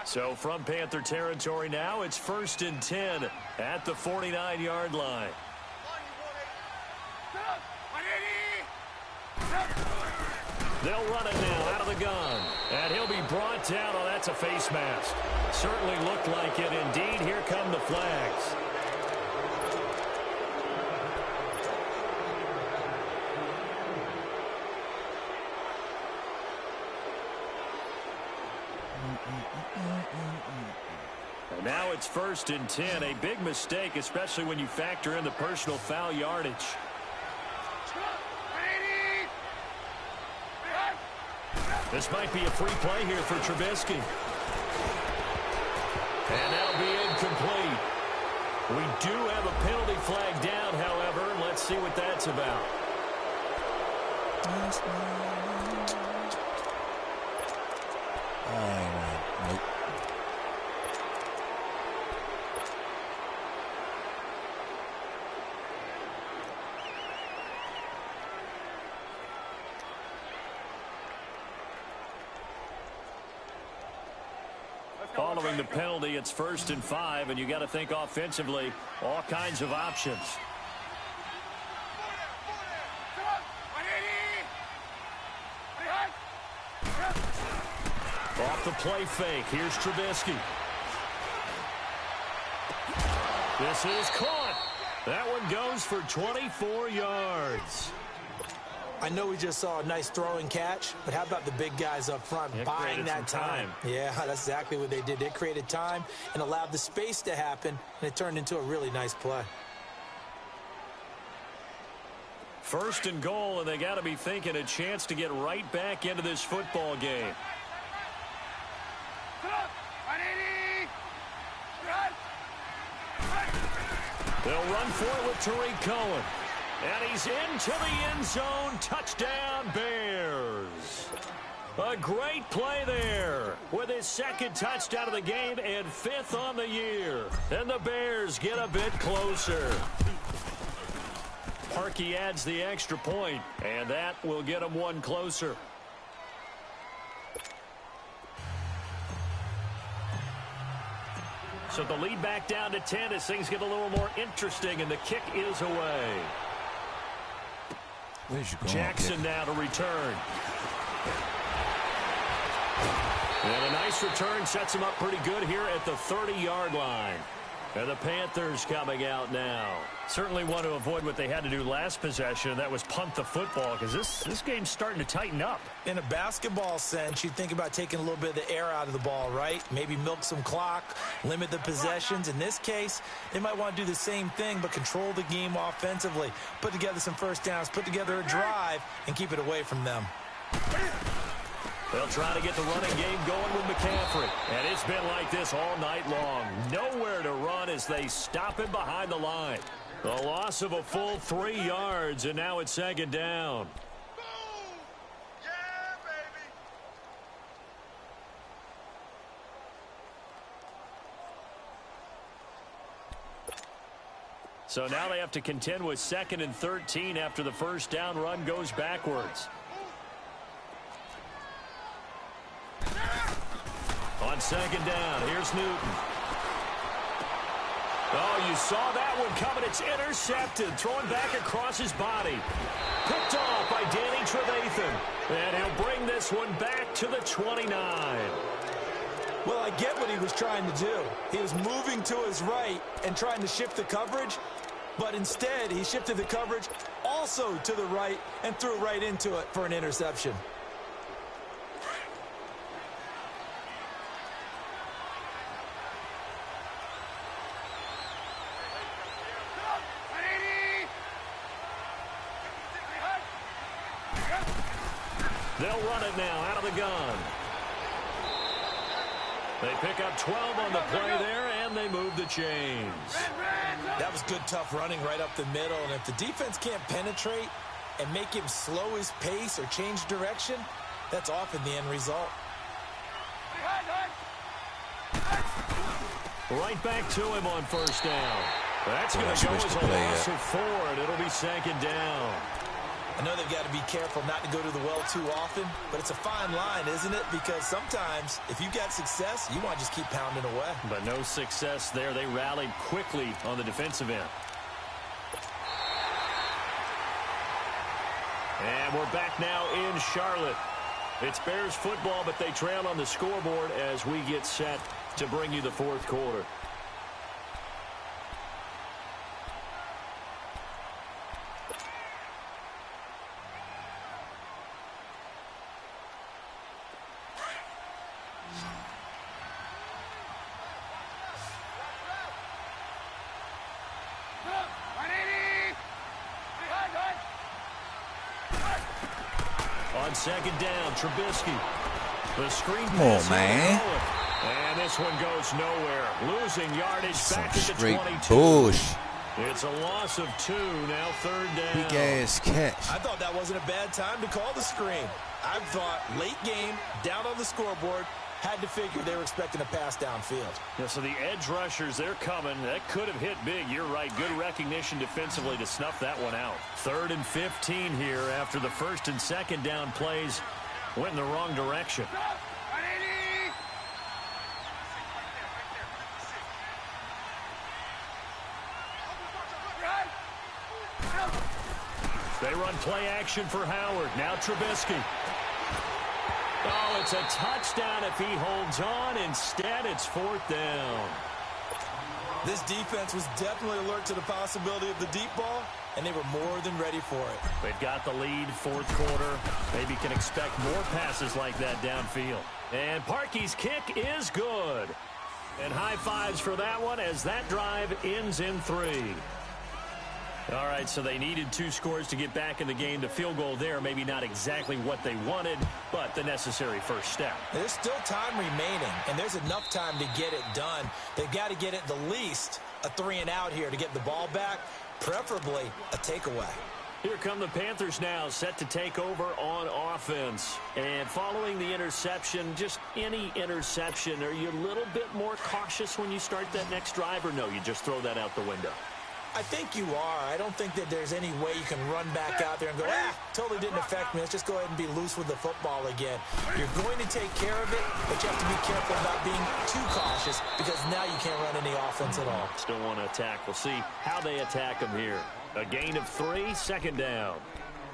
So from Panther territory now, it's 1st and 10 at the 49-yard line. They'll run it now out of the gun. And he'll be brought down. Oh, that's a face mask. Certainly looked like it. Indeed, here come the flags. And now it's 1st and 10. A big mistake, especially when you factor in the personal foul yardage. This might be a free play here for Trubisky. And that'll be incomplete. We do have a penalty flag down, however. Let's see what that's about. Nope. Following the penalty, it's 1st and 5, and you got to think offensively, all kinds of options. Off the play fake, here's Trubisky. This is caught. That one goes for 24 yards. I know we just saw a nice throwing catch, but how about the big guys up front buying that time? Yeah, that's exactly what they did. They created time and allowed the space to happen, and it turned into a really nice play. 1st and goal, and they got to be thinking a chance to get right back into this football game. They'll run for it with Tariq Cohen. And he's into the end zone. Touchdown, Bears. A great play there with his 2nd touchdown of the game and 5th on the year. And the Bears get a bit closer. Parkey adds the extra point, and that will get them one closer. So the lead back down to 10 as things get a little more interesting, and the kick is away. Jackson now to return. And a nice return sets him up pretty good here at the 30-yard line. And the Panthers coming out now. Certainly want to avoid what they had to do last possession, and that was punt the football, because this game's starting to tighten up. In a basketball sense, you think about taking a little bit of the air out of the ball, right? Maybe milk some clock, limit the possessions. In this case, they might want to do the same thing, but control the game offensively. Put together some first downs, put together a drive, and keep it away from them. They'll try to get the running game going with McCaffrey. And it's been like this all night long. Nowhere to run as they stop him behind the line. The loss of a full 3 yards, and now it's 2nd down. Yeah, baby. So now they have to contend with 2nd and 13 after the first down run goes backwards. On 2nd down, here's Newton. Oh, you saw that one coming. It's intercepted. Throwing back across his body. Picked off by Danny Trevathan. And he'll bring this one back to the 29. Well, I get what he was trying to do. He was moving to his right and trying to shift the coverage. But instead, he shifted the coverage also to the right and threw right into it for an interception. They'll run it now out of the gun. They pick up 12 on the play there, and they move the chains. That was good, tough running right up the middle. And if the defense can't penetrate and make him slow his pace or change direction, that's often the end result. Right back to him on first down. That's going to go as a loss of 4, and it'll be second down. I know they've got to be careful not to go to the well too often, but it's a fine line, isn't it? Because sometimes, if you've got success, you want to just keep pounding away. But no success there. They rallied quickly on the defensive end. And we're back now in Charlotte. It's Bears football, but they trail on the scoreboard as we get set to bring you the fourth quarter. On second down, Trubisky. The screen pass. Come on, man. And this one goes nowhere. Losing yardage back at the 22. Bush. It's a loss of 2, now third down. Big ass catch. I thought that wasn't a bad time to call the screen. I thought late game, down on the scoreboard, had to figure they were expecting a pass downfield. Yeah, so the edge rushers, they're coming. That could have hit big. You're right. Good recognition defensively to snuff that one out. 3rd and 15 here after the first and second down plays went in the wrong direction. They run play action for Howard. Now Trubisky. Oh, it's a touchdown if he holds on. Instead, it's 4th down. This defense was definitely alert to the possibility of the deep ball, and they were more than ready for it. They've got the lead, 4th quarter. Maybe can expect more passes like that downfield. And Parkey's kick is good. And high fives for that one as that drive ends in 3. All right, so they needed 2 scores to get back in the game. The field goal there, maybe not exactly what they wanted, but the necessary first step. There's still time remaining, and there's enough time to get it done. They've got to get at the least a 3 and out here to get the ball back, preferably a takeaway. Here come the Panthers now, set to take over on offense. And following the interception, just any interception, are you a little bit more cautious when you start that next drive, or no, you just throw that out the window? I think you are. I don't think that there's any way you can run back out there and go, totally didn't affect me. Let's just go ahead and be loose with the football again. You're going to take care of it, but you have to be careful about being too cautious because now you can't run any offense at all. Still want to attack. We'll see how they attack them here. A gain of 3, second down.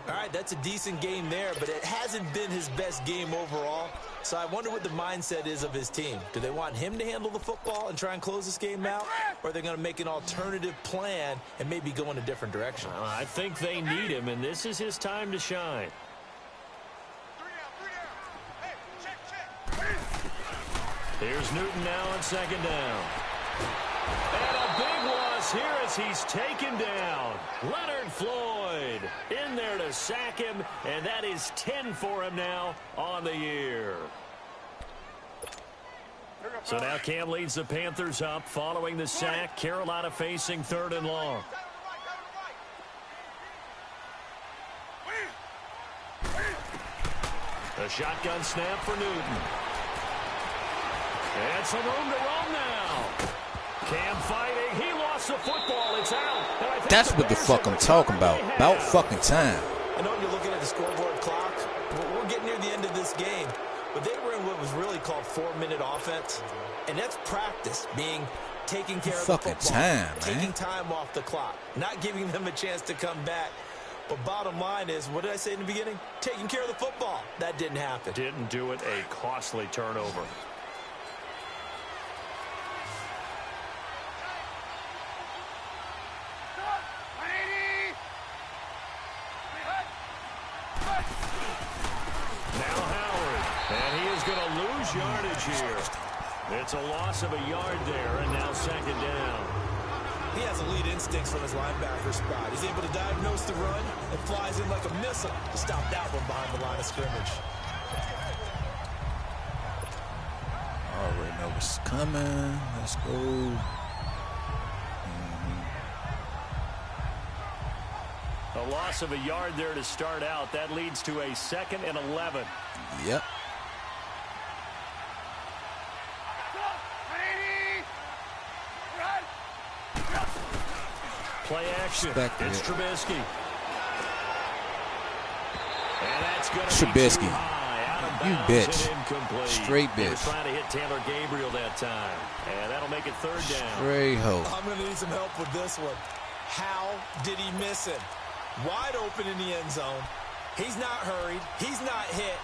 All right, that's a decent game there, but it hasn't been his best game overall. So I wonder what the mindset is of his team. Do they want him to handle the football and try and close this game out? Or are they going to make an alternative plan and maybe go in a different direction? I think they need him, and this is his time to shine. Here's Newton now on second down. And a big loss here as he's taken down. Leonard Floyd in there to sack him, and that is 10 for him now on the year. So now Cam leads the Panthers up following the sack. Carolina facing 3rd and long. A shotgun snap for Newton. And some room to roam now. Cam fighting. He lost the football. It's out. That's what the fuck I'm talking about. About fucking time. I know you're looking at the scoreboard clock. We're getting near the end of this game. But they were in what was really called 4-minute offense. And that's practice, being taking care of the football. Taking time off the clock. Not giving them a chance to come back. But bottom line is, what did I say in the beginning? Taking care of the football. That didn't happen. Didn't do it. A costly turnover. Yardage here. It's a loss of a yard there, and now second down. He has elite instincts from his linebacker spot. He's able to diagnose the run and flies in like a missile to stop that one behind the line of scrimmage. Already know what's coming. Let's go. A loss of a yard there to start out. That leads to a 2nd and 11. Yep. Play action. It's Trubisky. And that's going to be too high. Out of You bounds bitch. and incomplete. Straight He was bitch. trying to hit Taylor Gabriel that time. And that'll make it 3rd down. Straight hoe. I'm going to need some help with this one. How did he miss him? Wide open in the end zone. He's not hurried. He's not hit.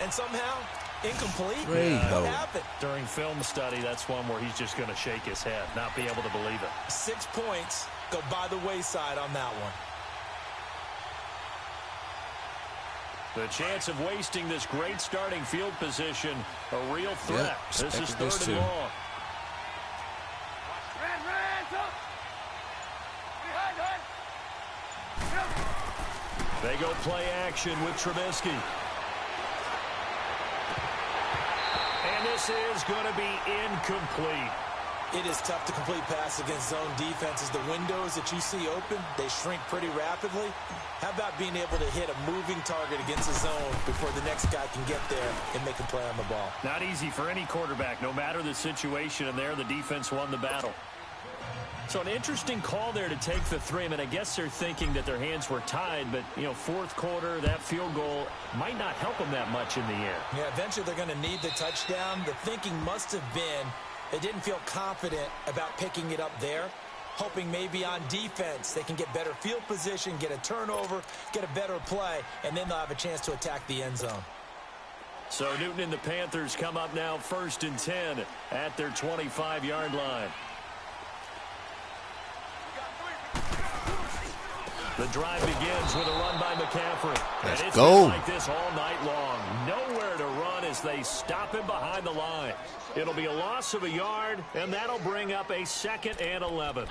And somehow, incomplete. What happened? During film study, that's one where he's just going to shake his head, not be able to believe it. 6 points go by the wayside on that one. The chance of wasting this great starting field position, a real threat. This is 3rd and long. They go play action with Trubisky. And this is going to be incomplete. It is tough to complete pass against zone defenses. The windows that you see open, they shrink pretty rapidly. How about being able to hit a moving target against a zone before the next guy can get there and make a play on the ball? Not easy for any quarterback, no matter the situation, and there the defense won the battle. So an interesting call there to take the 3. I mean, I guess they're thinking that their hands were tied, but, you know, 4th quarter, that field goal might not help them that much in the air. Yeah, eventually they're going to need the touchdown. The thinking must have been they didn't feel confident about picking it up there, hoping maybe on defense they can get better field position, get a turnover, get a better play, and then they'll have a chance to attack the end zone. So Newton and the Panthers come up now 1st and 10 at their 25-yard line. The drive begins with a run by McCaffrey. Let's and it's go. been like this all night long. Nowhere to run as they stop him behind the line. It'll be a loss of a yard, and that'll bring up a 2nd and 11.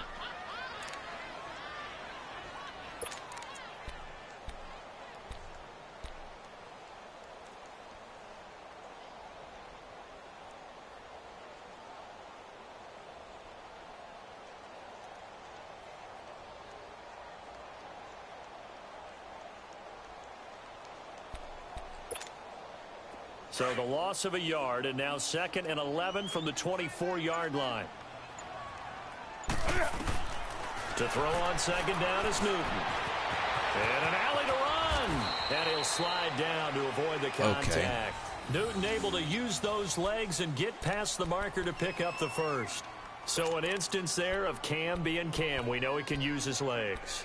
So the loss of a yard, and now 2nd and 11 from the 24-yard line. To throw on 2nd down is Newton. And an alley to run. And he'll slide down to avoid the contact. Okay. Newton able to use those legs and get past the marker to pick up the 1st. So an instance there of Cam being Cam. We know he can use his legs.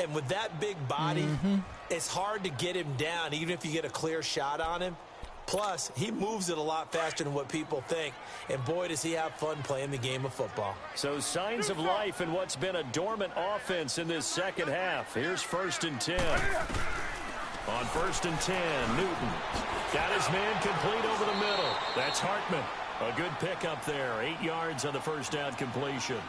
And with that big body, it's hard to get him down, even if you get a clear shot on him. Plus, he moves it a lot faster than what people think. And boy, does he have fun playing the game of football. So signs of life in what's been a dormant offense in this 2nd half. Here's 1st and 10. On 1st and 10, Newton got his man complete over the middle. That's Hartman. A good pickup there. 8 yards on the 1st down completion.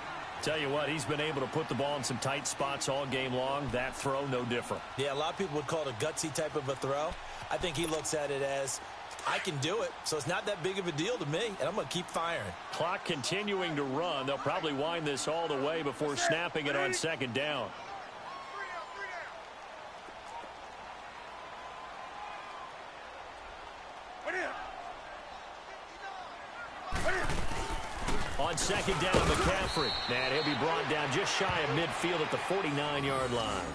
Tell you what, he's been able to put the ball in some tight spots all game long. That throw, no different. Yeah, a lot of people would call it a gutsy type of a throw. I think he looks at it as, I can do it, so it's not that big of a deal to me, and I'm going to keep firing. Clock continuing to run. They'll probably wind this all the way before snapping it on 2nd down. On 2nd down, McCaffrey. And he'll be brought down just shy of midfield at the 49-yard line.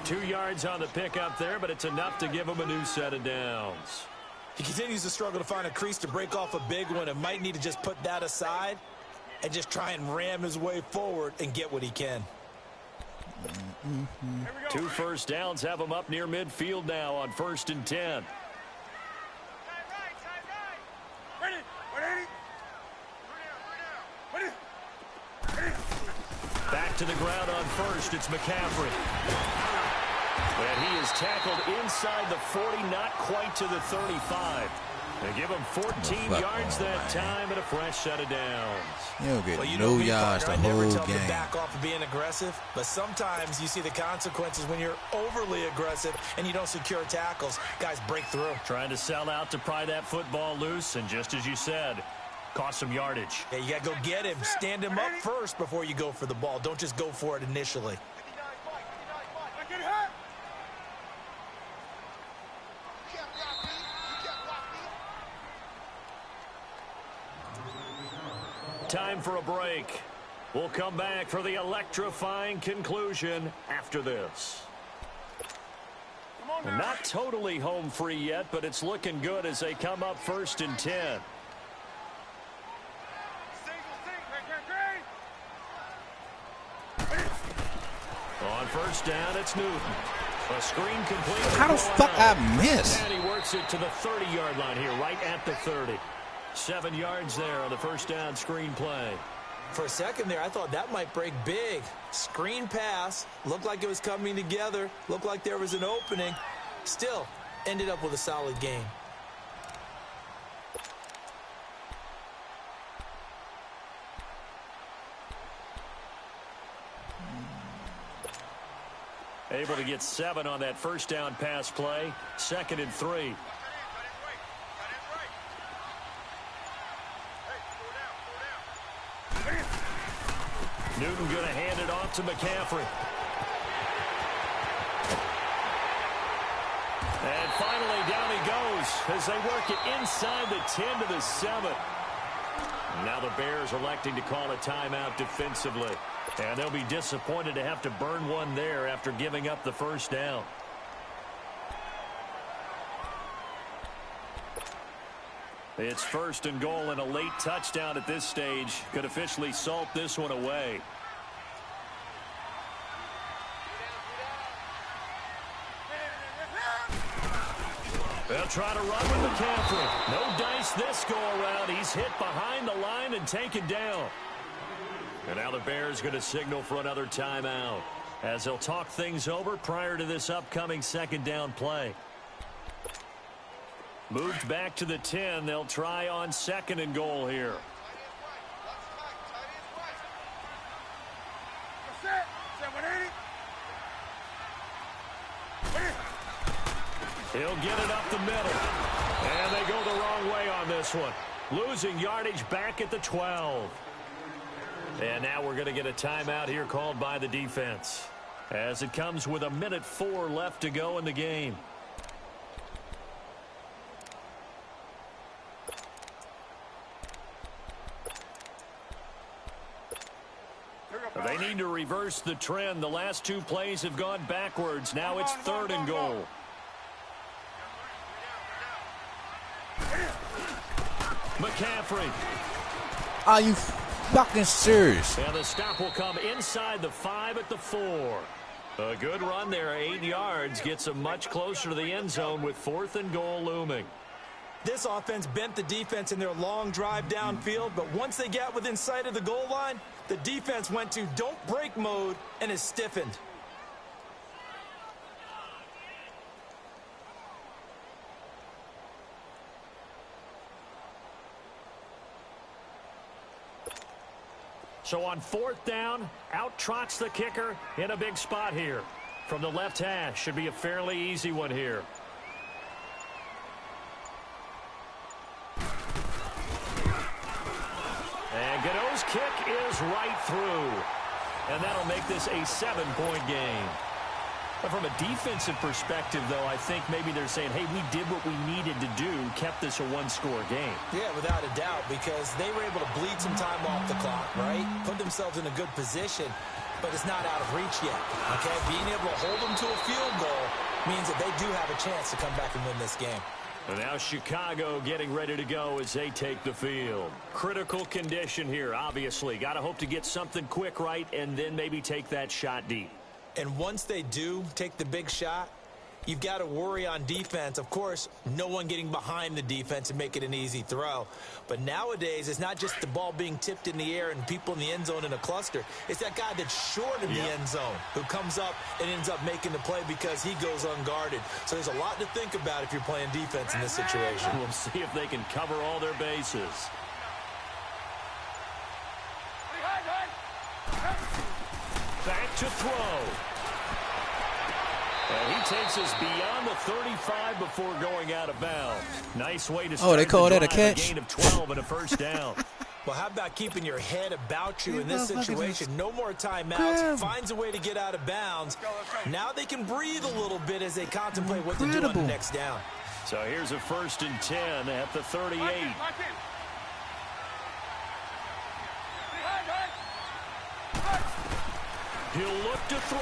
2 yards on the pickup there, but it's enough to give him a new set of downs. He continues to struggle to find a crease to break off a big one and might need to just put that aside and just try and ram his way forward and get what he can. 2 first downs have him up near midfield now on 1st and 10. Back to the ground on 1st. It's McCaffrey. And he is tackled inside the 40, not quite to the 35. They give him 14 yards that time and a fresh set of downs. You don't get no yards the whole game. To back off of being aggressive, but sometimes you see the consequences when you're overly aggressive and you don't secure tackles. Guys break through. Trying to sell out to pry that football loose, and just as you said, cost some yardage. Yeah, you got to go get him. Stand him up first before you go for the ball. Don't just go for it initially. Time for a break. We'll come back for the electrifying conclusion after this. Not totally home free yet, but it's looking good as they come up 1st and 10. On 1st down, it's Newton. A screen complete. How the fuck I miss? And he works it to the 30-yard line here, right at the 30. 7 yards there on the 1st down screen play. For a second there, I thought that might break big. Screen pass. Looked like it was coming together. Looked like there was an opening. Still, ended up with a solid game. Able to get 7 on that 1st down pass play. 2nd and 3. Newton going to hand it off to McCaffrey. And finally down he goes as they work it inside the 10 to the 7. Now the Bears electing to call a timeout defensively. And they'll be disappointed to have to burn one there after giving up the 1st down. It's 1st and goal, and a late touchdown at this stage could officially salt this one away. They'll try to run with McCaffrey. No dice this go-around. He's hit behind the line and taken down. And now the Bears going to signal for another timeout as they'll talk things over prior to this upcoming 2nd down play. Moved back to the 10. They'll try on 2nd and goal here. He'll get it up the middle. And they go the wrong way on this one. Losing yardage back at the 12. And now we're going to get a timeout here called by the defense, as it comes with 1:04 left to go in the game. They need to reverse the trend. The last 2 plays have gone backwards. Now it's 3rd and goal. McCaffrey. Are you fucking serious? And the stop will come inside the 5 at the 4. A good run there, 8 yards. Gets them much closer to the end zone with 4th and goal looming. This offense bent the defense in their long drive downfield, but once they got within sight of the goal line, the defense went to don't break mode and is stiffened. So on 4th down, out trots the kicker in a big spot here. From the left hash, should be a fairly easy one here. And Godot's kick is right through. And that'll make this a 7-point game. But from a defensive perspective, though, I think maybe they're saying, hey, we did what we needed to do, kept this a 1-score game. Yeah, without a doubt, because they were able to bleed some time off the clock, right? Put themselves in a good position, but it's not out of reach yet, okay? Being able to hold them to a field goal means that they do have a chance to come back and win this game. And now Chicago getting ready to go as they take the field. Critical condition here, obviously. Got to hope to get something quick right and then maybe take that shot deep. And once they do take the big shot, you've got to worry on defense. Of course, no one getting behind the defense and make it an easy throw. But nowadays, it's not just the ball being tipped in the air and people in the end zone in a cluster. It's that guy that's short of the end zone who comes up and ends up making the play because he goes unguarded. So there's a lot to think about if you're playing defense in this situation. We'll see if they can cover all their bases. Back to throw. And he takes us beyond the 35 before going out of bounds. Nice way to start. They call that a catch? A gain of 12 and a first down. Well, how about keeping your head about you in this situation? No more timeouts. Finds a way to get out of bounds. Now they can breathe a little bit as they contemplate what to do on the next down. So here's a 1st and 10 at the 38. He'll look to throw.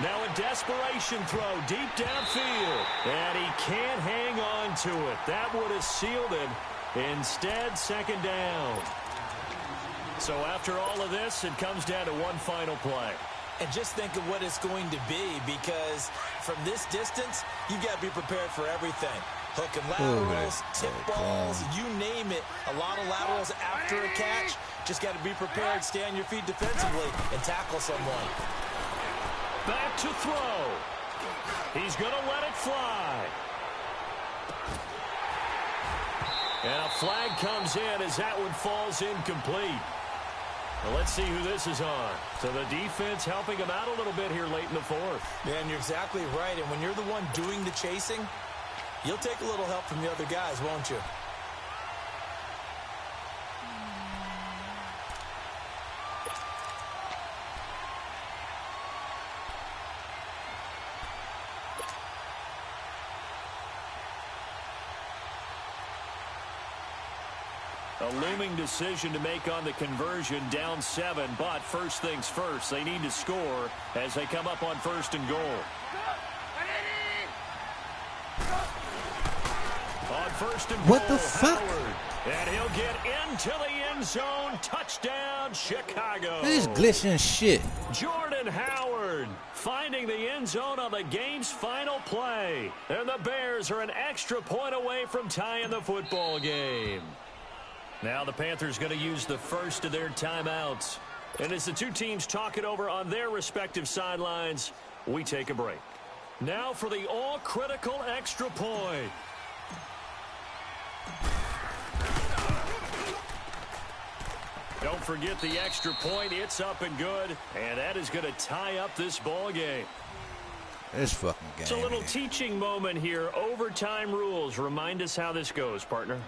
Now a desperation throw deep downfield. And he can't hang on to it. That would have sealed it. Instead, 2nd down. So after all of this, it comes down to one final play. And just think of what it's going to be, because from this distance, you've got to be prepared for everything. Hook and laterals, tip balls, you name it. A lot of laterals after a catch. Just got to be prepared, stay on your feet defensively, and tackle someone. Back to throw. He's going to let it fly. And a flag comes in as that one falls incomplete. Well, let's see who this is on. So the defense helping him out a little bit here late in the 4th. Yeah, and you're exactly right. And when you're the one doing the chasing, you'll take a little help from the other guys, won't you? A looming decision to make on the conversion, down 7, but first things first, they need to score as they come up on 1st and goal. On 1st and goal, what the fuck? Howard, and he'll get into the end zone. Touchdown, Chicago. This is glitching shit. Jordan Howard finding the end zone on the game's final play. And the Bears are an extra point away from tying the football game. Now the Panthers going to use the first of their timeouts. And as the two teams talk it over on their respective sidelines, we take a break. Now for the all-critical extra point. Don't forget the extra point. It's up and good. And that is going to tie up this ball game. This fucking game. It's a little teaching moment here. Overtime rules. Remind us how this goes, partner.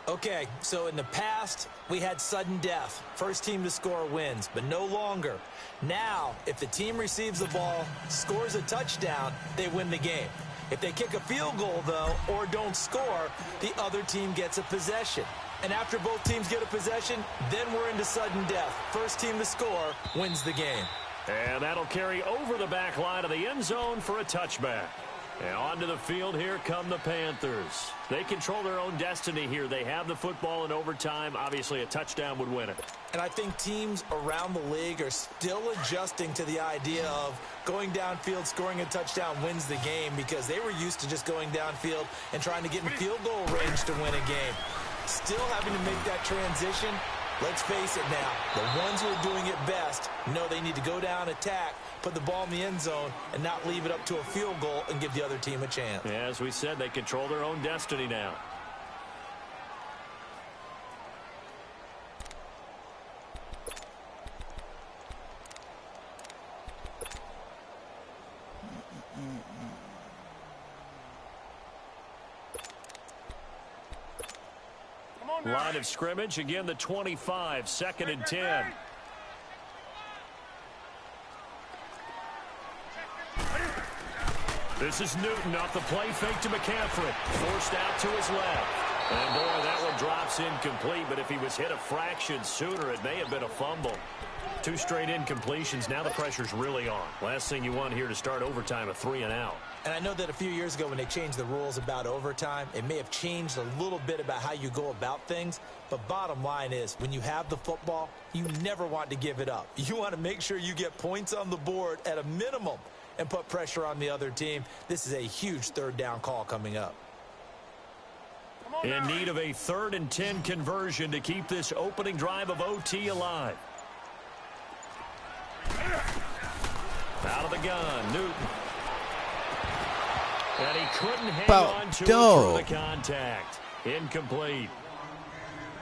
Okay, so in the past, we had sudden death. First team to score wins, but no longer. Now, if the team receives the ball, scores a touchdown, they win the game. If they kick a field goal, though, or don't score, the other team gets a possession. And after both teams get a possession, then we're into sudden death. First team to score wins the game. And that'll carry over the back line of the end zone for a touchback. And onto the field, here come the Panthers. They control their own destiny here. They have the football in overtime. Obviously, a touchdown would win it. And I think teams around the league are still adjusting to the idea of going downfield, scoring a touchdown wins the game, because they were used to just going downfield and trying to get in field goal range to win a game. Still having to make that transition. Let's face it now, the ones who are doing it best know they need to go down, attack, put the ball in the end zone, and not leave it up to a field goal and give the other team a chance. Yeah, as we said, they control their own destiny now. Line of scrimmage, again the 25, 2nd and 10. This is Newton off the play fake to McCaffrey. Forced out to his left. And boy, that one drops incomplete, but if he was hit a fraction sooner, it may have been a fumble. 2 straight incompletions. Now the pressure's really on. Last thing you want here to start overtime, a 3 and out. And I know that a few years ago when they changed the rules about overtime, it may have changed a little bit about how you go about things. But bottom line is, when you have the football, you never want to give it up. You want to make sure you get points on the board at a minimum. and put pressure on the other team. This is a huge third down call coming up. In need of a 3rd and 10 conversion to keep this opening drive of OT alive. Out of the gun, Newton. And he couldn't hang on to it through the contact. Incomplete.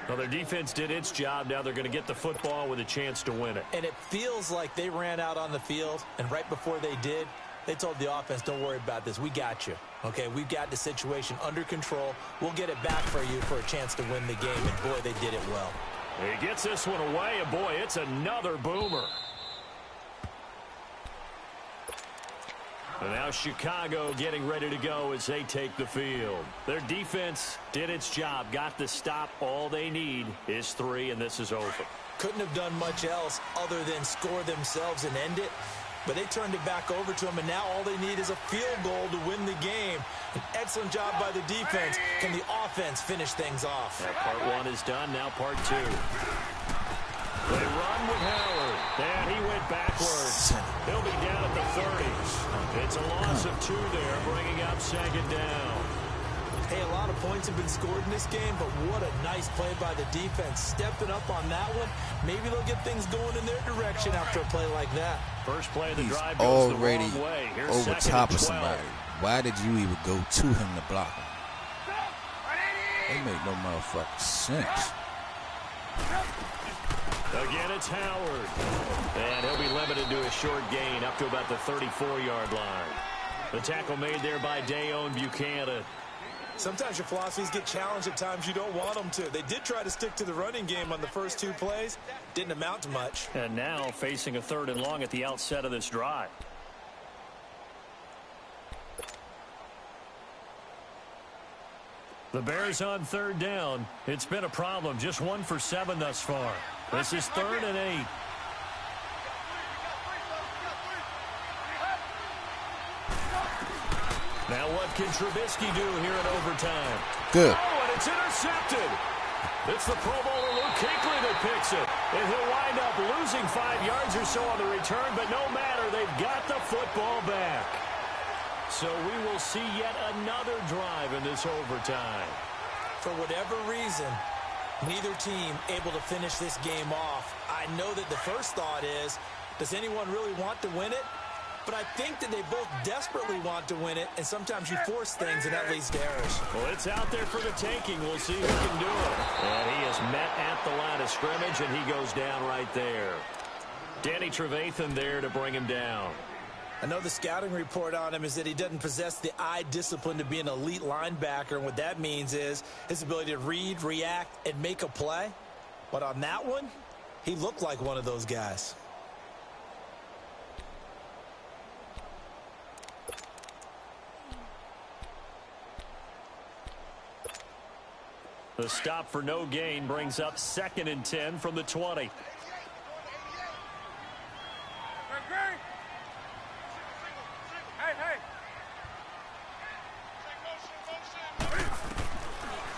Well, their defense did its job. Now they're going to get the football with a chance to win it. And it feels like they ran out on the field, and right before they did, they told the offense, don't worry about this. We got you. Okay, we've got the situation under control. We'll get it back for you for a chance to win the game. And, boy, they did it well. He gets this one away, and, boy, it's another boomer. And now Chicago getting ready to go as they take the field. Their defense did its job, got the stop. All they need is 3, and this is over. Couldn't have done much else other than score themselves and end it. But they turned it back over to him, and now all they need is a field goal to win the game. An excellent job by the defense. Can the offense finish things off? Now part 1 is done, now part 2. They run with Howard, and he went backwards. He'll be down at the 30. It's a loss of 2 there, bringing up 2nd down. Hey, a lot of points have been scored in this game, but what a nice play by the defense. Stepping up on that one. Maybe they'll get things going in their direction after a play like that. First play of the drive goes the wrong way. Here's over top of somebody. Why did you even go to him to block him? That made no motherfucking sense. Again, it's Howard. And he'll be limited to a short gain up to about the 34-yard line. The tackle made there by Dayon Buchanan. Sometimes your philosophies get challenged at times you don't want them to. They did try to stick to the running game on the first 2 plays. Didn't amount to much. And now facing a 3rd and long at the outset of this drive. The Bears on 3rd down. It's been a problem. Just 1 for 7 thus far. This is 3rd and 8. Now what can Trubisky do here in overtime? Good. Oh, and it's intercepted. It's the Pro Bowler Luke Kuechly that picks it. And he'll wind up losing 5 yards or so on the return, but no matter, they've got the football back. So we will see yet another drive in this overtime. For whatever reason, neither team able to finish this game off. I know that the first thought is, does anyone really want to win it? But I think that they both desperately want to win it, and sometimes you force things, and that leads to errors. Well, it's out there for the taking. We'll see who can do it. And he is met at the line of scrimmage, and he goes down right there. Danny Trevathan there to bring him down. I know the scouting report on him is that he doesn't possess the eye discipline to be an elite linebacker, and what that means is his ability to read, react, and make a play. But on that one, he looked like one of those guys. The stop for no gain brings up 2nd and 10 from the 20.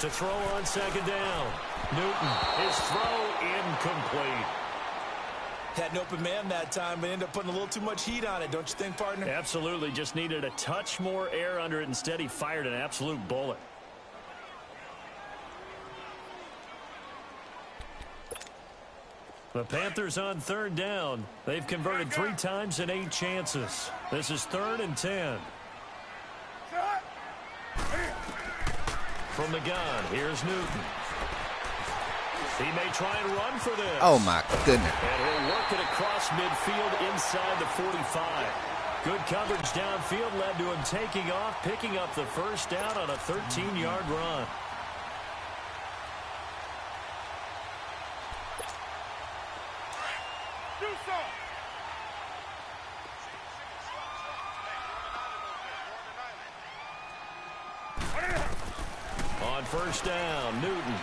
To throw on 2nd down. Newton, his throw incomplete. Had an open man that time, but ended up putting a little too much heat on it, don't you think, partner? Absolutely. Just needed a touch more air under it. Instead, he fired an absolute bullet. The Panthers on 3rd down. They've converted 3 times in 8 chances. This is 3rd and 10. From the gun, here's Newton. He may try and run for this. Oh, my goodness. And he'll work it across midfield inside the 45. Good coverage downfield led to him taking off, picking up the first down on a 13-yard run. On 1st down, Newton.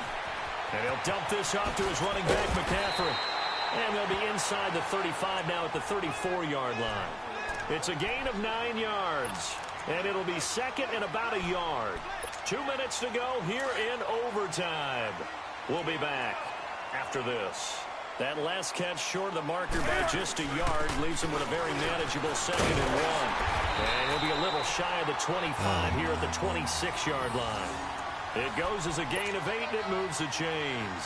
And he'll dump this off to his running back, McCaffrey. And they'll be inside the 35 now at the 34-yard line. It's a gain of 9 yards. And it'll be 2nd and about a yard. 2 minutes to go here in overtime. We'll be back after this. That last catch short of the marker by just a yard leaves him with a very manageable 2nd and 1. And he'll be a little shy of the 25 here at the 26-yard line. It goes as a gain of 8, and it moves the chains.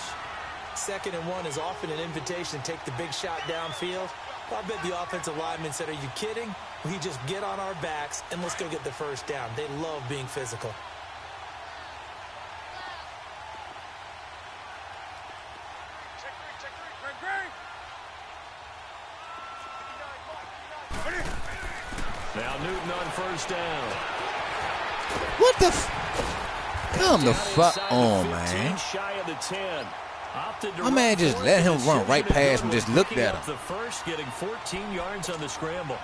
2nd and 1 is often an invitation to take the big shot downfield. I bet the offensive lineman said, "Are you kidding? We just get on our backs and let's go get the first down." They love being physical. Now Newton on 1st down. What the Come the fuck on, man. Shy of the 10. My man just let him run right past and just looked at him. The first, getting 14 yards on the scramble.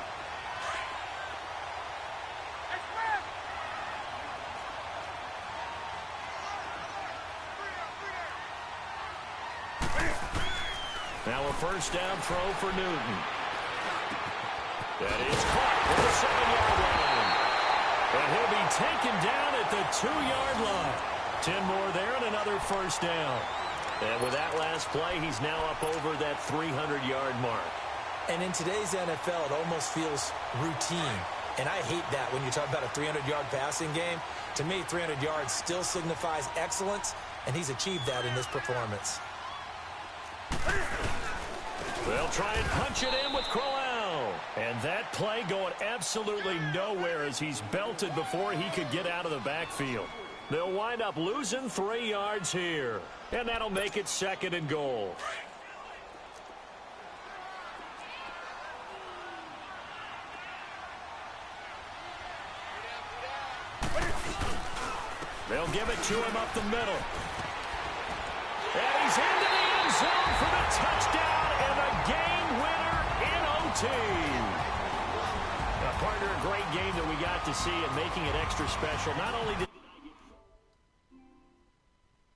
Now a 1st down throw for Newton. That is caught for the 7-yard line. And he'll be taken down at the 2-yard line. 10 more there and another 1st down. And with that last play, he's now up over that 300-yard mark. And in today's NFL, it almost feels routine. And I hate that when you talk about a 300-yard passing game. To me, 300 yards still signifies excellence, and he's achieved that in this performance. They'll try and punch it in with Crowell. And that play going absolutely nowhere as he's belted before he could get out of the backfield. They'll wind up losing 3 yards here. And that'll make it 2nd and goal. They'll give it to him up the middle. And he's into the end zone for the touchdown and the game winner in OT. Partner, a great game that we got to see and making it extra special. Not only did